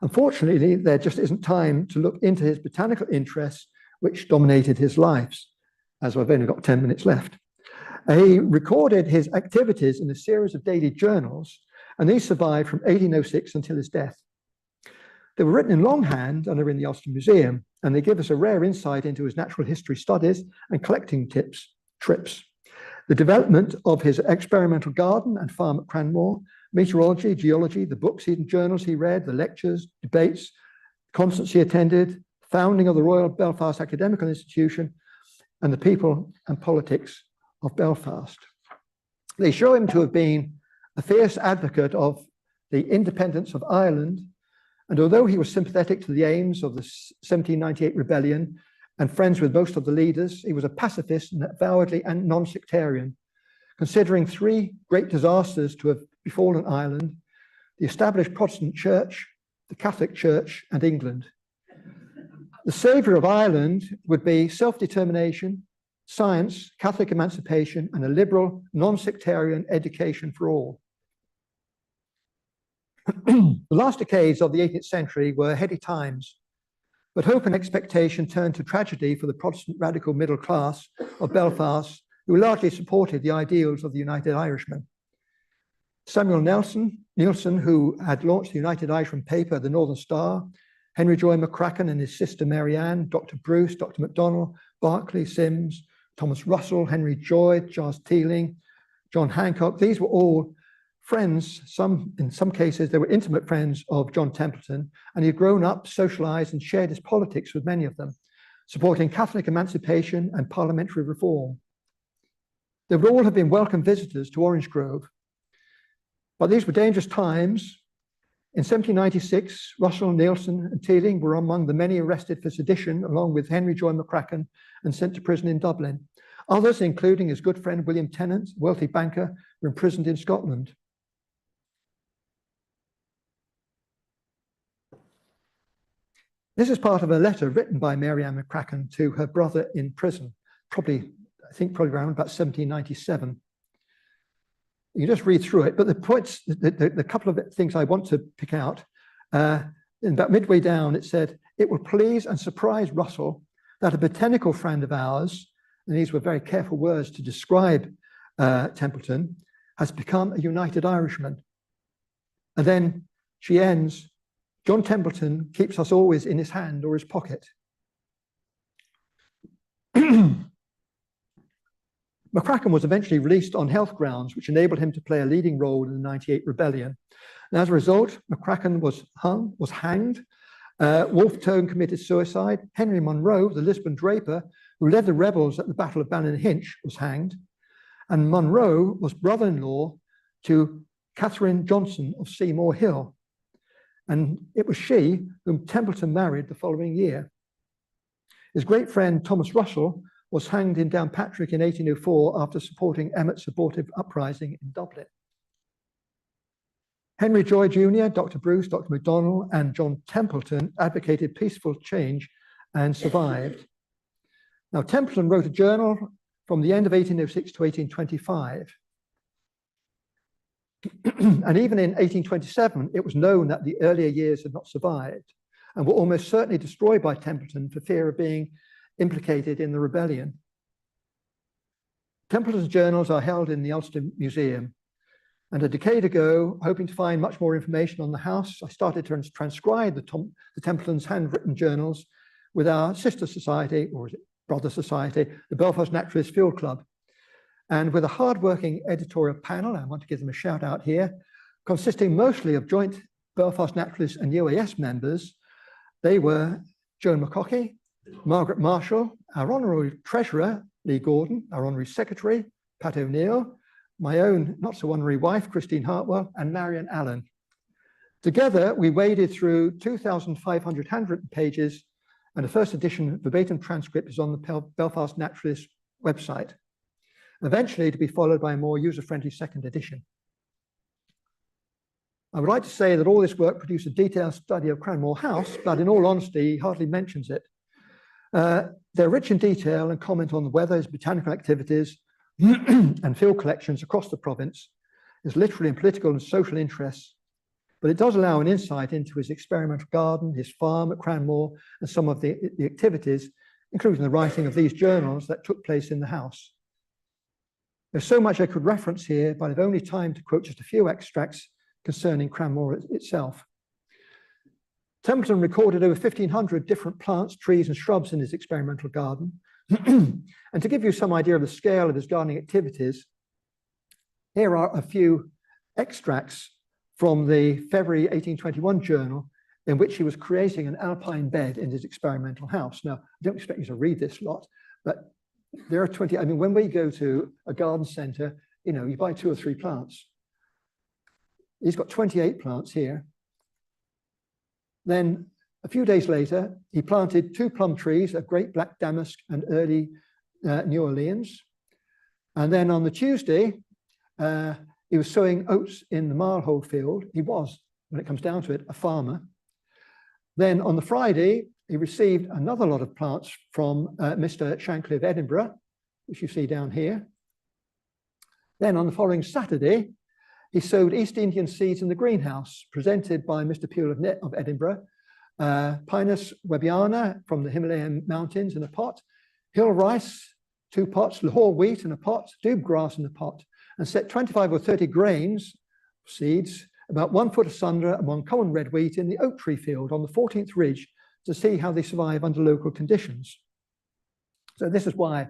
Unfortunately, there just isn't time to look into his botanical interests, which dominated his life, as I've only got 10 minutes left. He recorded his activities in a series of daily journals, and these survived from 1806 until his death. They were written in longhand and are in the Ulster Museum, and they give us a rare insight into his natural history studies and collecting trips. The development of his experimental garden and farm at Cranmore, meteorology, geology, the books and journals he read, the lectures, debates, concerts he attended, founding of the Royal Belfast Academical Institution, and the people and politics of Belfast. They show him to have been a fierce advocate of the independence of Ireland, and although he was sympathetic to the aims of the 1798 rebellion and friends with most of the leaders, he was a pacifist and avowedly and non-sectarian, considering three great disasters to have befallen Ireland: the established Protestant Church, the Catholic Church, and England. The saviour of Ireland would be self-determination, science, Catholic emancipation, and a liberal, non-sectarian education for all. The last decades of the 18th century were heady times, but hope and expectation turned to tragedy for the Protestant radical middle class of Belfast, who largely supported the ideals of the United Irishmen. Samuel Neilson, who had launched the United Irishman paper, the Northern Star, Henry Joy McCracken and his sister Mary Ann, Dr. Bruce, Dr. MacDonald, Berkeley, Sims, Thomas Russell, Henry Joy, Charles Teeling, John Hancock, these were all friends. In some cases, they were intimate friends of John Templeton, and he had grown up, socialized, and shared his politics with many of them, supporting Catholic emancipation and parliamentary reform. They would all have been welcome visitors to Orange Grove, but these were dangerous times. In 1796, Russell, Neilson, and Teeling were among the many arrested for sedition, along with Henry Joy McCracken, and sent to prison in Dublin. Others, including his good friend William Tennant, wealthy banker, were imprisoned in Scotland. This is part of a letter written by Mary Ann McCracken to her brother in prison, probably around about 1797. You just read through it, but the points, the couple of things I want to pick out, in about midway down, it said, "It will please and surprise Russell that a botanical friend of ours," and these were very careful words to describe Templeton, "has become a united Irishman." And then she ends, "John Templeton keeps us always in his hand or his pocket." McCracken was eventually released on health grounds, which enabled him to play a leading role in the '98 rebellion. And as a result, McCracken was hanged. Wolfe Tone committed suicide. Henry Munro, the Lisbon draper, who led the rebels at the Battle of Ballynhinch, was hanged. And Munro was brother-in-law to Catherine Johnson of Seymour Hill. And it was she whom Templeton married the following year. His great friend Thomas Russell was hanged in Downpatrick in 1804 after supporting Emmet's abortive uprising in Dublin. Henry Joy Jr., Dr. Bruce, Dr. MacDonald, and John Templeton advocated peaceful change and survived. Now, Templeton wrote a journal from the end of 1806 to 1825. And even in 1827, it was known that the earlier years had not survived and were almost certainly destroyed by Templeton for fear of being implicated in the rebellion. Templeton's journals are held in the Ulster Museum. And a decade ago, hoping to find much more information on the house, I started to transcribe the Templeton's handwritten journals with our sister society, or is it brother society, the Belfast Naturalist Field Club. And with a hardworking editorial panel, I want to give them a shout out here, consisting mostly of joint Belfast Naturalist and UAS members. They were Joan McCaughey, Margaret Marshall, our honorary treasurer, Lee Gordon, our honorary secretary, Pat O'Neill, my own not so honorary wife, Christine Hartwell, and Marion Allen. Together, we waded through 2,500 handwritten pages, and the first edition verbatim transcript is on the Belfast Naturalist website, eventually to be followed by a more user-friendly second edition. I would like to say that all this work produced a detailed study of Cranmore House, but in all honesty, he hardly mentions it. They're rich in detail and comment on the weather, his botanical activities, and field collections across the province, his literary and political and social interests, but it does allow an insight into his experimental garden, his farm at Cranmore, and some of the activities, including the writing of these journals that took place in the house. There's so much I could reference here, but I've only time to quote just a few extracts concerning Cranmore itself. Templeton recorded over 1,500 different plants, trees, and shrubs in his experimental garden. And to give you some idea of the scale of his gardening activities, here are a few extracts from the February 1821 journal in which he was creating an alpine bed in his experimental house. Now, I don't expect you to read this lot, but there are 20, I mean, when we go to a garden center, you know, you buy 2 or 3 plants. He's got 28 plants here. Then a few days later, he planted 2 plum trees, a great black damask and early New Orleans. And then on the Tuesday, he was sowing oats in the Marlhold field. He was, when it comes down to it, a farmer. Then on the Friday, he received another lot of plants from Mr. Shankly of Edinburgh, which you see down here. Then on the following Saturday, he sowed East Indian seeds in the greenhouse, presented by Mr. Peel of Edinburgh, Pinus webiana from the Himalayan mountains in a pot, hill rice, 2 pots, Lahore wheat in a pot, doob grass in a pot, and set 25 or 30 grains, seeds, about 1 foot asunder among common red wheat in the oak tree field on the 14th ridge to see how they survive under local conditions. So this is why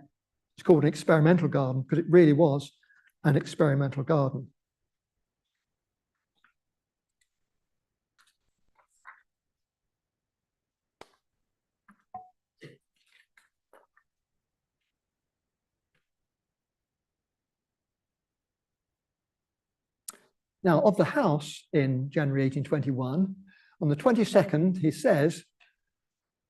it's called an experimental garden, because it really was an experimental garden. Now, of the house in January 1821, on the 22nd, he says,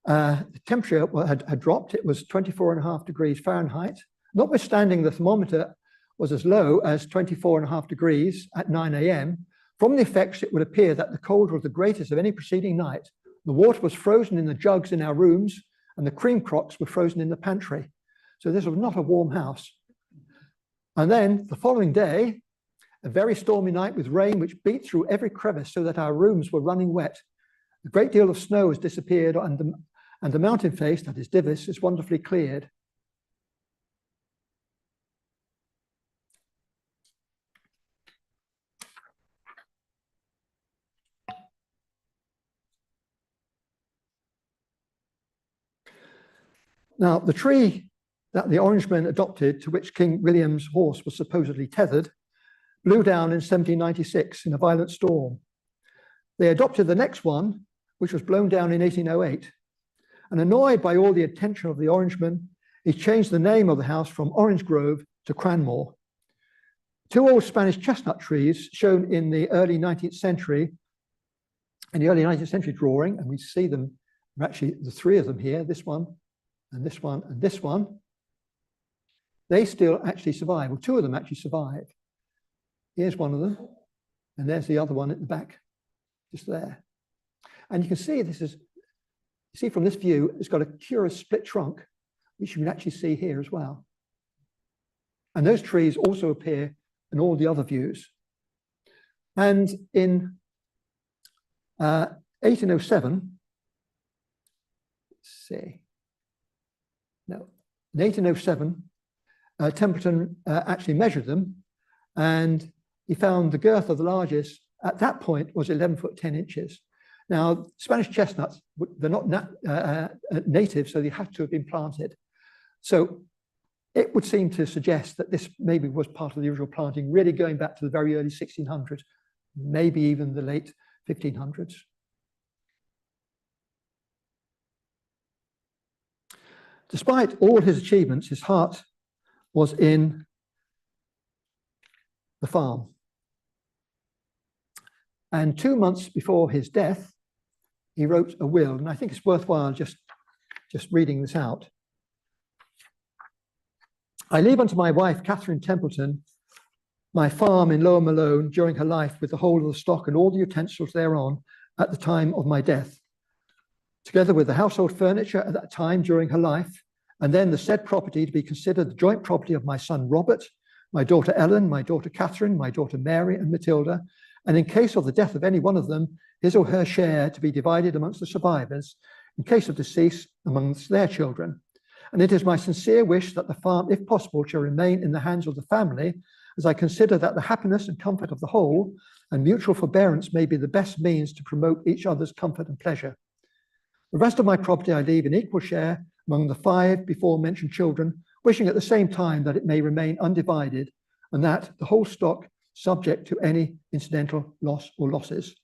the temperature had dropped. It was 24.5 degrees Fahrenheit, notwithstanding the thermometer was as low as 24.5 degrees at 9 a.m. From the effects, it would appear that the cold was the greatest of any preceding night, The water was frozen in the jugs in our rooms, and the cream crocks were frozen in the pantry. So this was not a warm house. And then the following day, a very stormy night with rain which beat through every crevice so that our rooms were running wet. A great deal of snow has disappeared, and the mountain face, that is Divis, is wonderfully cleared. Now, the tree that the Orangemen adopted, to which King William's horse was supposedly tethered, blew down in 1796 in a violent storm. They adopted the next one, which was blown down in 1808. And annoyed by all the attention of the Orangemen, he changed the name of the house from Orange Grove to Cranmore. Two old Spanish chestnut trees shown in the early 19th century, drawing, and we see them, actually the three of them here, this one, and this one, and this one, they still actually survive. Well, two of them actually survive. Here's one of them, and there's the other one at the back, just there. And you can see this is, you see from this view, it's got a curious split trunk, which you can actually see here as well. And those trees also appear in all the other views. And in 1807, let's see, no, in 1807, Templeton actually measured them, and he found the girth of the largest at that point was 11 foot 10 inches. Now, Spanish chestnuts, they're not native, so they have to have been planted. So it would seem to suggest that this maybe was part of the original planting, really going back to the very early 1600s, maybe even the late 1500s. Despite all his achievements, his heart was in the farm. And 2 months before his death, he wrote a will, and I think it's worthwhile just reading this out. I leave unto my wife, Catherine Templeton, my farm in Lower Malone during her life, with the whole of the stock and all the utensils thereon at the time of my death, together with the household furniture at that time during her life, and then the said property to be considered the joint property of my son Robert, my daughter Ellen, my daughter Catherine, my daughter Mary and Matilda, and in case of the death of any one of them, his or her share to be divided amongst the survivors, in case of decease amongst their children. And it is my sincere wish that the farm, if possible, shall remain in the hands of the family, as I consider that the happiness and comfort of the whole and mutual forbearance may be the best means to promote each other's comfort and pleasure. The rest of my property I leave in equal share among the 5 before mentioned children, wishing at the same time that it may remain undivided, and that the whole stock subject to any incidental loss or losses.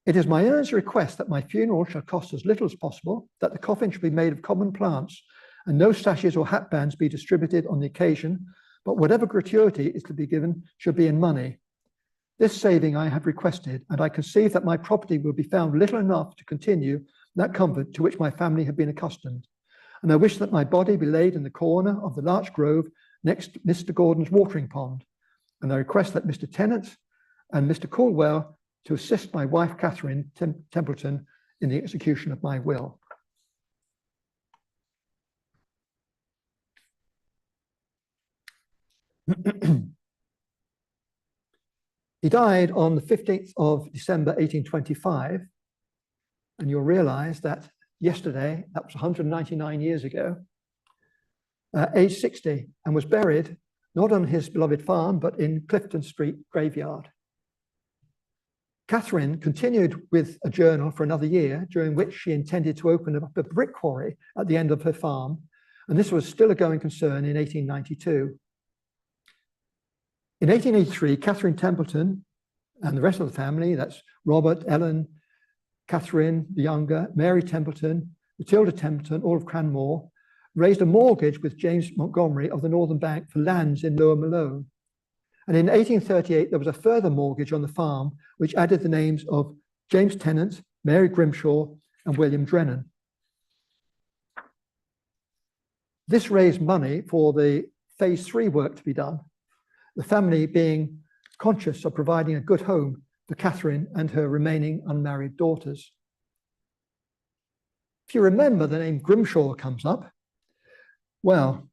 It is my earnest request that my funeral shall cost as little as possible, that the coffin shall be made of common plants, and no sashes or hatbands be distributed on the occasion, but whatever gratuity is to be given should be in money. This saving I have requested, and I conceive that my property will be found little enough to continue that comfort to which my family have been accustomed. And I wish that my body be laid in the corner of the larch grove next Mr. Gordon's watering pond. And I request that Mr. Tennant and Mr. Caldwell to assist my wife, Catherine Templeton, in the execution of my will. He died on the 15th of December, 1825. And you'll realize that yesterday, that was 199 years ago, age 60, and was buried not on his beloved farm, but in Clifton Street graveyard. Catherine continued with a journal for another year, during which she intended to open up a brick quarry at the end of her farm, and this was still a going concern in 1892. In 1883, Catherine Templeton and the rest of the family, that's Robert, Ellen, Catherine the younger, Mary Templeton, Matilda Templeton, all of Cranmore, raised a mortgage with James Montgomery of the Northern Bank for lands in Lower Malone. And in 1838, there was a further mortgage on the farm, which added the names of James Tennant, Mary Grimshaw, and William Drennan. This raised money for the phase 3 work to be done, the family being conscious of providing a good home for Catherine and her remaining unmarried daughters. If you remember, the name Grimshaw comes up. Well,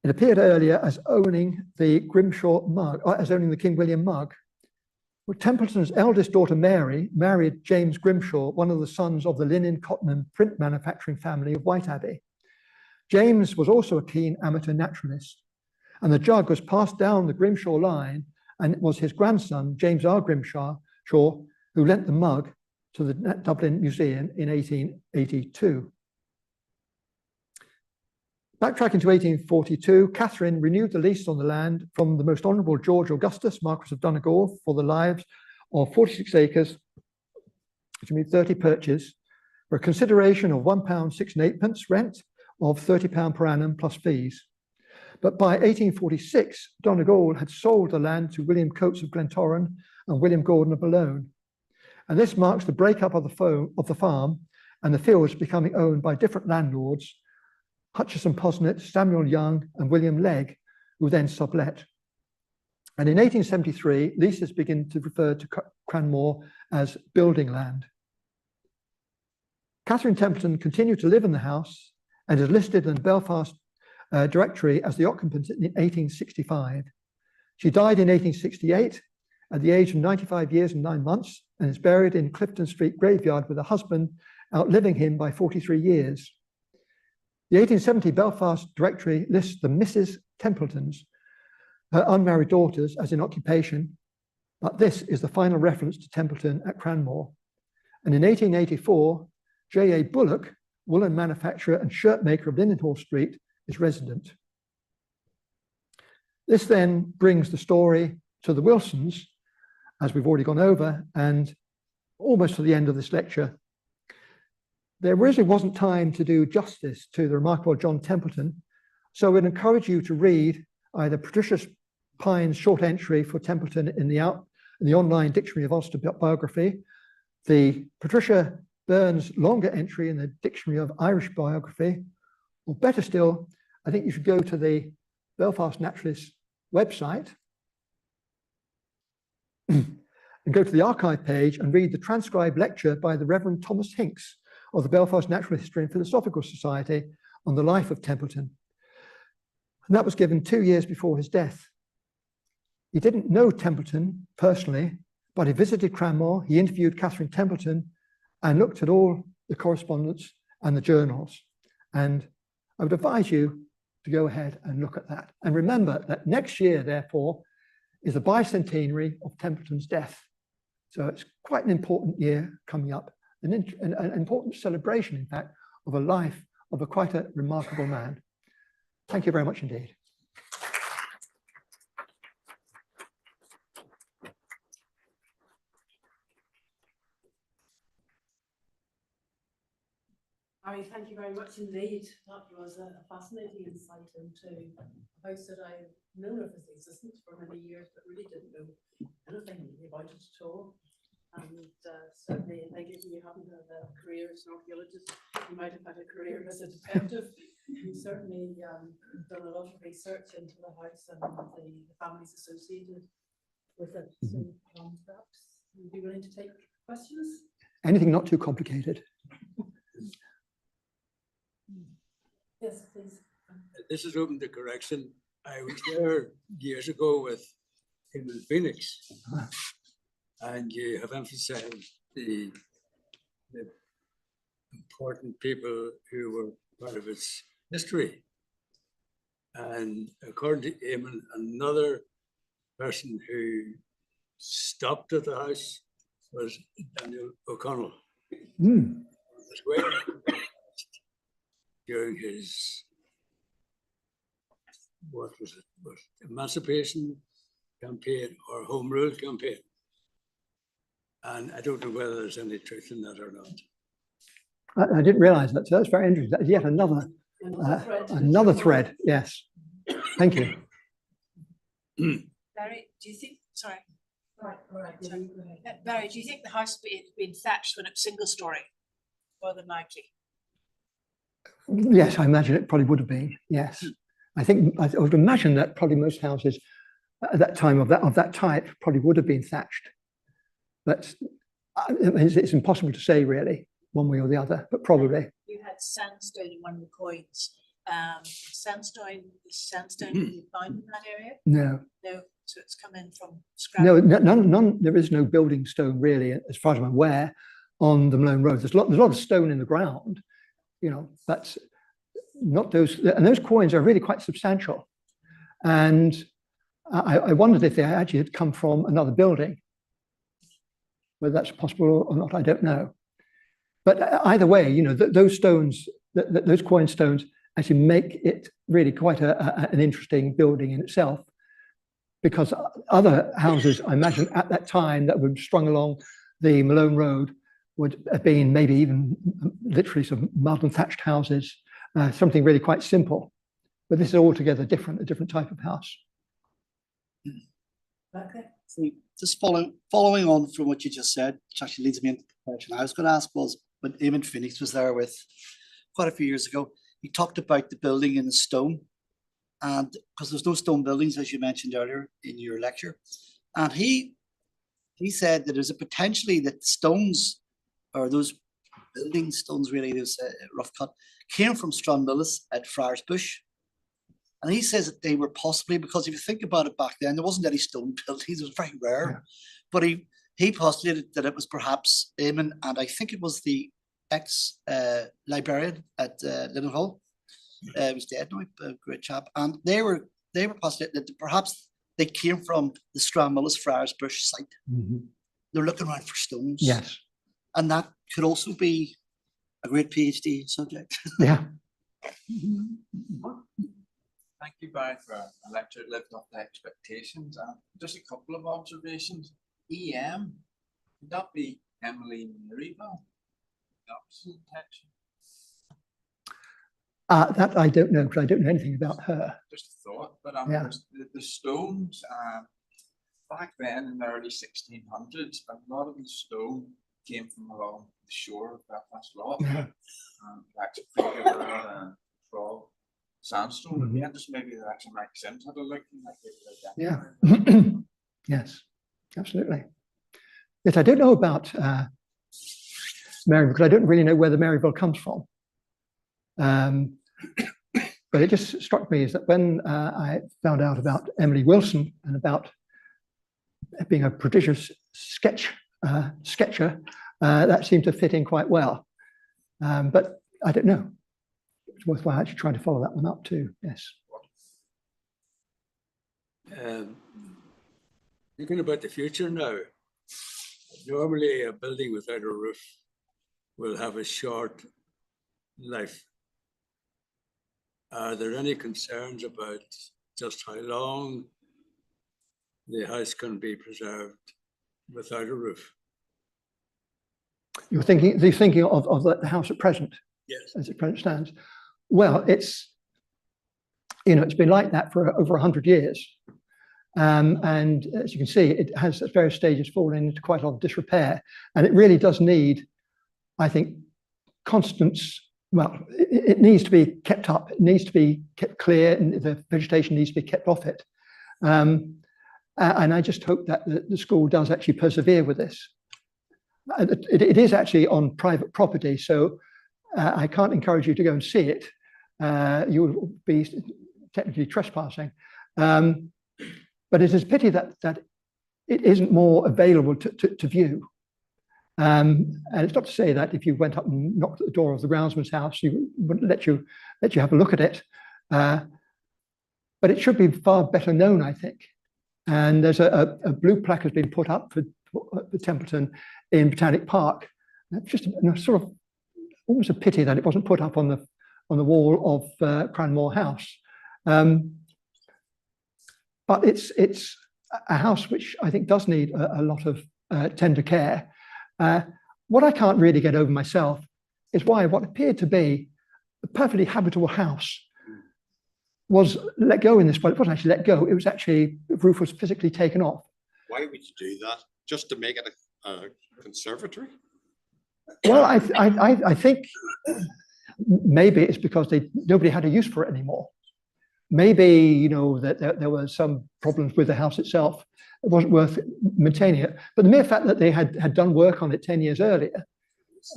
it appeared earlier as owning the Grimshaw mug, or as owning the King William mug. Well, Templeton's eldest daughter, Mary, married James Grimshaw, one of the sons of the linen, cotton, and print manufacturing family of White Abbey. James was also a keen amateur naturalist, and the jug was passed down the Grimshaw line, and it was his grandson, James R. Grimshaw, who lent the mug to the Dublin Museum in 1882. Backtracking to 1842, Catherine renewed the lease on the land from the Most Honourable George Augustus, Marquess of Donegal, for the lives of 46 acres, which means 30 perches, for a consideration of £1 6 and 8 rent of £30 per annum plus fees. But by 1846, Donegal had sold the land to William Coates of Glentoran and William Gordon of Malone. And this marks the breakup of the farm and the fields becoming owned by different landlords, Hutchison Posnett, Samuel Young, and William Legg, who then sublet. And in 1873, leases begin to refer to Cranmore as building land. Catherine Templeton continued to live in the house and is listed in the Belfast directory as the occupant in 1865. She died in 1868 at the age of 95 years and 9 months and is buried in Clifton Street graveyard with her husband outliving him by 43 years. The 1870 Belfast directory lists the Mrs. Templetons, her unmarried daughters, as in occupation, but this is the final reference to Templeton at Cranmore. And in 1884, J.A. Bullock, woolen manufacturer and shirt maker of Lindenhall Street, is resident. This then brings the story to the Wilsons, as we've already gone over, and almost to the end of this lecture. There really wasn't time to do justice to the remarkable John Templeton, so I would encourage you to read either Patricia Pine's short entry for Templeton in the online Dictionary of Ulster Biography, the Patricia Burns' longer entry in the Dictionary of Irish Biography, or better still, I think you should go to the Belfast Naturalist website and go to the archive page and read the transcribed lecture by the Reverend Thomas Hinks of the Belfast Natural History and Philosophical Society on the life of Templeton. And that was given 2 years before his death. He didn't know Templeton personally, but he visited Cranmore, he interviewed Catherine Templeton and looked at all the correspondence and the journals. And I would advise you to go ahead and look at that. And remember that next year, therefore, is the bicentenary of Templeton's death. So it's quite an important year coming up. An important celebration, in fact, of a life of quite a remarkable man. Thank you very much indeed. Harry, thank you very much indeed. That was a fascinating insight into a house that I've known of its existence for many years, but really didn't know anything about it at all. And certainly, I think if you haven't had a career as an archaeologist, you might have had a career as a detective. You've certainly done a lot of research into the house and the families associated with it. So perhaps you'd be willing to take questions? Anything not too complicated. Yes, please. This is open to correction. I was there years ago with him in Phoenix, and you have emphasized the important people who were part of its history. And according to him, another person who stopped at the house was Daniel O'Connell. Was waiting during his, what was it, emancipation campaign or home rule campaign. And I don't know whether there's any truth in that or not. I didn't realize that, so that's very interesting. That's yet another thread, yes. Thank you. Barry, do you think, sorry, Right. Barry, do you think the house had been thatched when it was single story? More than likely. Yes, I imagine it probably would have been, yes. I would imagine that probably most houses at that time of that type probably would have been thatched. But it's impossible to say, really. one way or the other, but probably. You had sandstone in one of the coins. Sandstone you found in that area? No, No, so it's come in from scrap. no, none. There is no building stone really, as far as I'm aware, on the Malone Road. There's a lot of stone in the ground, but not those. And those coins are really quite substantial. And I wondered if they actually had come from another building. Whether that's possible or not, I don't know. But either way, those stones, those coin stones, actually make it really quite an interesting building in itself, because other houses, I imagine, at that time that were strung along the Malone Road would have been maybe even literally some mud and thatched houses, something really quite simple. But this is altogether different, a different type of house. Okay. So just following on from what you just said, which actually leads me into the question I was going to ask was, when Eamon Phoenix was there with quite a few years ago, he talked about the building in the stone, and because there's no stone buildings, as you mentioned earlier in your lecture, and he said that there's a potentially that stones, or those building stones really, those rough cut, came from Stranmillis at Friars Bush. And he says that they were possibly, because if you think about it back then, there wasn't any stone buildings, it was very rare. Yeah. But he postulated that it was perhaps Eamon, and I think it was the ex-librarian at Linden Hall. He was dead now, a great chap. And they were postulating that perhaps they came from the Stranmillis Friars Bush site. Mm-hmm. They're looking around for stones. Yes. And that could also be a great PhD subject. Yeah. Thank you, Barry, for a lecture that lived up to expectations. Just a couple of observations. EM, would that be Emily Maryville? That I don't know, because I don't know anything about her. Just a thought, but yeah. the stones, back then in the early 1600s, a lot of the stone came from along the shore of Belfast Lough. Yeah. And frog. Sandstone, Mm-hmm. Yeah, just maybe that actually makes sense. Had a look, yeah. Yes, absolutely. Yes, I don't know about Maryville, because I don't really know where the Maryville comes from. But it just struck me is that when I found out about Emily Wilson and about being a prodigious sketcher, that seemed to fit in quite well. But I don't know. It's worthwhile actually trying to follow that one up too. Yes. Thinking about the future now, normally a building without a roof will have a short life. Are there any concerns about just how long the house can be preserved without a roof? You're thinking of the house at present? Yes. As it present stands. Well, it's been like that for over 100 years. And as you can see, it has at various stages fallen into quite a lot of disrepair. And it really does need, I think, it needs to be kept up. It needs to be kept clear, and the vegetation needs to be kept off it. And I just hope that the school does actually persevere with this. It is actually on private property, so I can't encourage you to go and see it. You will be technically trespassing. But it is a pity that it isn't more available to view. And it's not to say that if you went up and knocked at the door of the groundsman's house, you wouldn't let you have a look at it. But it should be far better known, I think. And there's a blue plaque has been put up for Templeton in Botanic Park. It's just sort of almost a pity that it wasn't put up on the wall of Cranmore House. But it's a house which I think does need a lot of tender care. What I can't really get over myself is why what appeared to be a perfectly habitable house was let go in this way. It wasn't actually let go. It was actually, the roof was physically taken off. Why would you do that? Just to make it a conservatory? Well, I think maybe it's because nobody had a use for it anymore. Maybe, that there were some problems with the house itself. It wasn't worth maintaining it. But the mere fact that they had done work on it 10 years earlier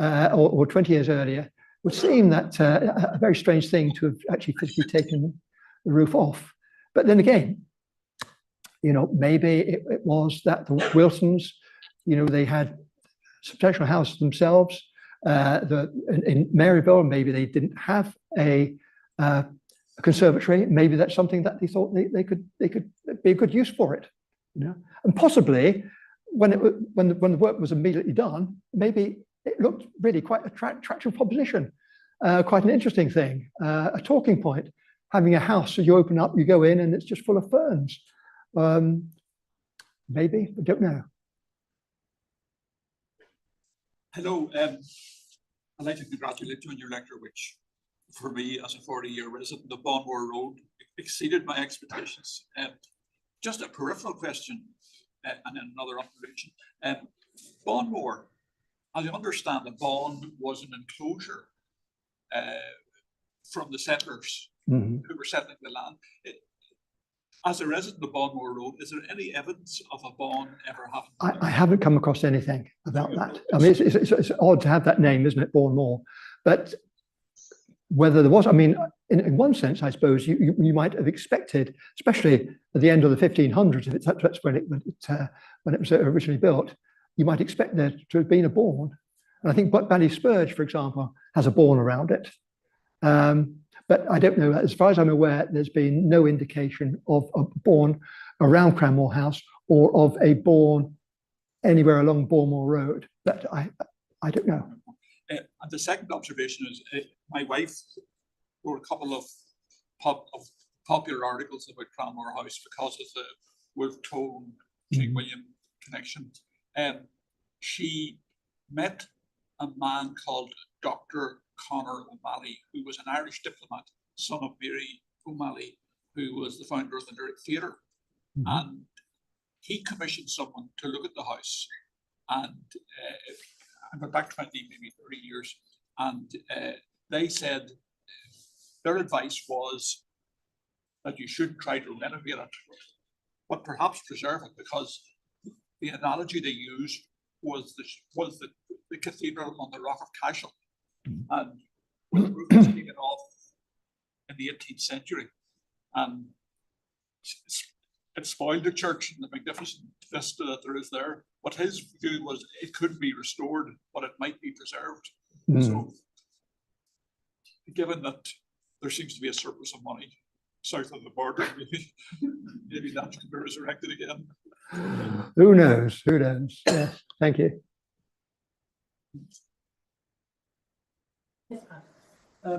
or 20 years earlier, would seem that a very strange thing to have actually physically taken the roof off. But then again, maybe it was that the Wilsons, they had substantial houses themselves. In Maryville, maybe they didn't have a conservatory. Maybe that's something that they thought they could be a good use for it. And possibly when the work was immediately done, maybe it looked really quite attractive proposition, quite an interesting thing, a talking point. Having a house, so you open up, you go in, and it's just full of ferns. Maybe, I don't know. Hello, I'd like to congratulate you on your lecture, which for me as a 40-year resident of Bonmore Road exceeded my expectations. Just a peripheral question and then another observation. Bonmore, as I understand, the bond was an enclosure from the settlers who were settling the land. As a resident of Bonmore Road, is there any evidence of a bond ever having? I haven't come across anything about that. I mean, it's odd to have that name, isn't it, Bonmore? But whether there was, I mean, in one sense, I suppose you might have expected, especially at the end of the 1500s, if that's when it was originally built, you might expect there to have been a bourne. And I think Ballyspurge, for example, has a bourne around it. But I don't know, as far as I'm aware, there's been no indication of a bourne around Cranmore House or of a bourne anywhere along Bonmore Road. But I don't know. And the second observation is my wife wrote a couple of popular articles about Cranmore House because of the Wolfe Tone King William connection. She met a man called Dr. Conor O'Malley, who was an Irish diplomat, son of Mary O'Malley, who was the founder of the Lyric Theatre. And he commissioned someone to look at the house. And I went back 20, maybe 30 years. And they said their advice was that you shouldn't try to renovate it, but perhaps preserve it, because the analogy they used was the cathedral on the Rock of Cashel. And when the roof was taken off in the 18th century, and it spoiled the church and the magnificent vista that there is there. But his view was it couldn't be restored, but it might be preserved. So, given that there seems to be a surplus of money south of the border, maybe that can be resurrected again. Who knows? Who knows? Yes, thank you.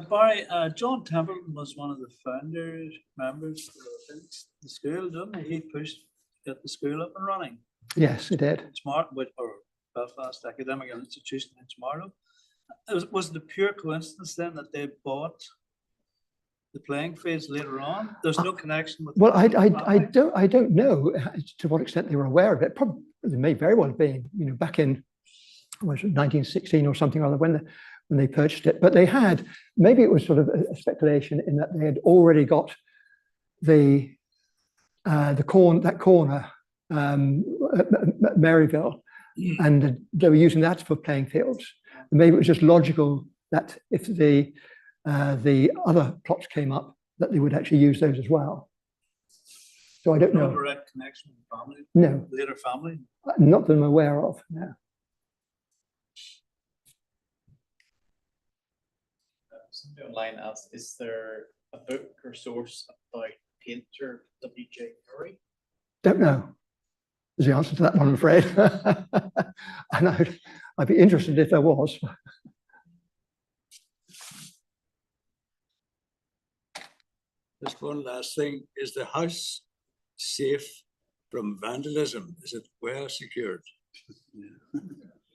Barry, John Templeton was one of the founders, members of the school, didn't he? He pushed to get the school up and running. Yes, he did. Smart, or Belfast Academic Institution in Smartlow. Was it a pure coincidence then that they bought the playing fields later on? There's no connection with. Well, I don't know to what extent they were aware of it. Probably they may very well have been, back in 1916 or something or other when they purchased it. But they had, maybe it was sort of a speculation in that they had already got that corner at Maryville, and they were using that for playing fields. And maybe it was just logical that if the other plots came up, that they would actually use those as well. So I don't know. No direct connection with the family? No. Later family? Not that I'm aware of, no. Somebody online asked, is there a book or source about painter W.J. Curry? Don't know is the answer to that one, I'm afraid. And I'd be interested if there was. Just one last thing. Is the house safe from vandalism? Is it well secured?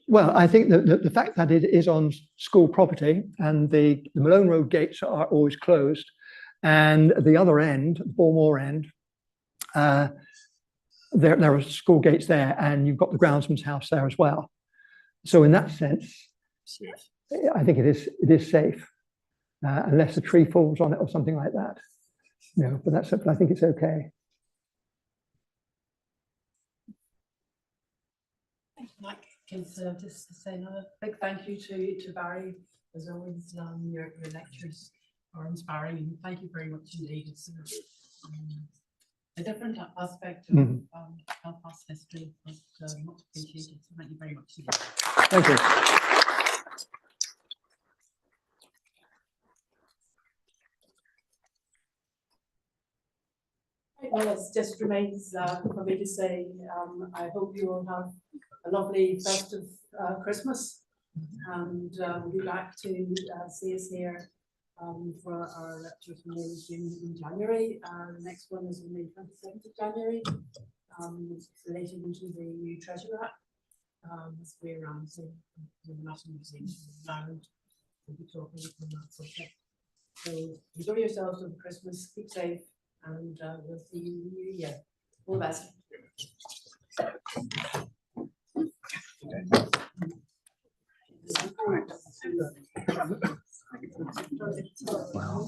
Well, I think the fact that it is on school property and the Malone Road gates are always closed, and the other end, Bonmore end, there are school gates there, and you've got the groundsman's house there as well. So in that sense, Safe. I think it is safe, unless a tree falls on it or something like that. But I think it's okay. Just to say another big thank you to Barry, as always. Your lectures are inspiring, and thank you very much indeed. It's a different aspect of Belfast history, but much appreciated. So thank you very much indeed. Thank you. Well, it just remains for me to say, I hope you will have a lovely festive Christmas, and we'll be back to see us here for our lectures in January. Our next one is on the 27th of January, relating to the new Treasure Act. As we're around the National Museum Malone, we'll be talking on that subject. So enjoy yourselves over Christmas, keep safe, and we'll see you in the new year. All the best. Wow.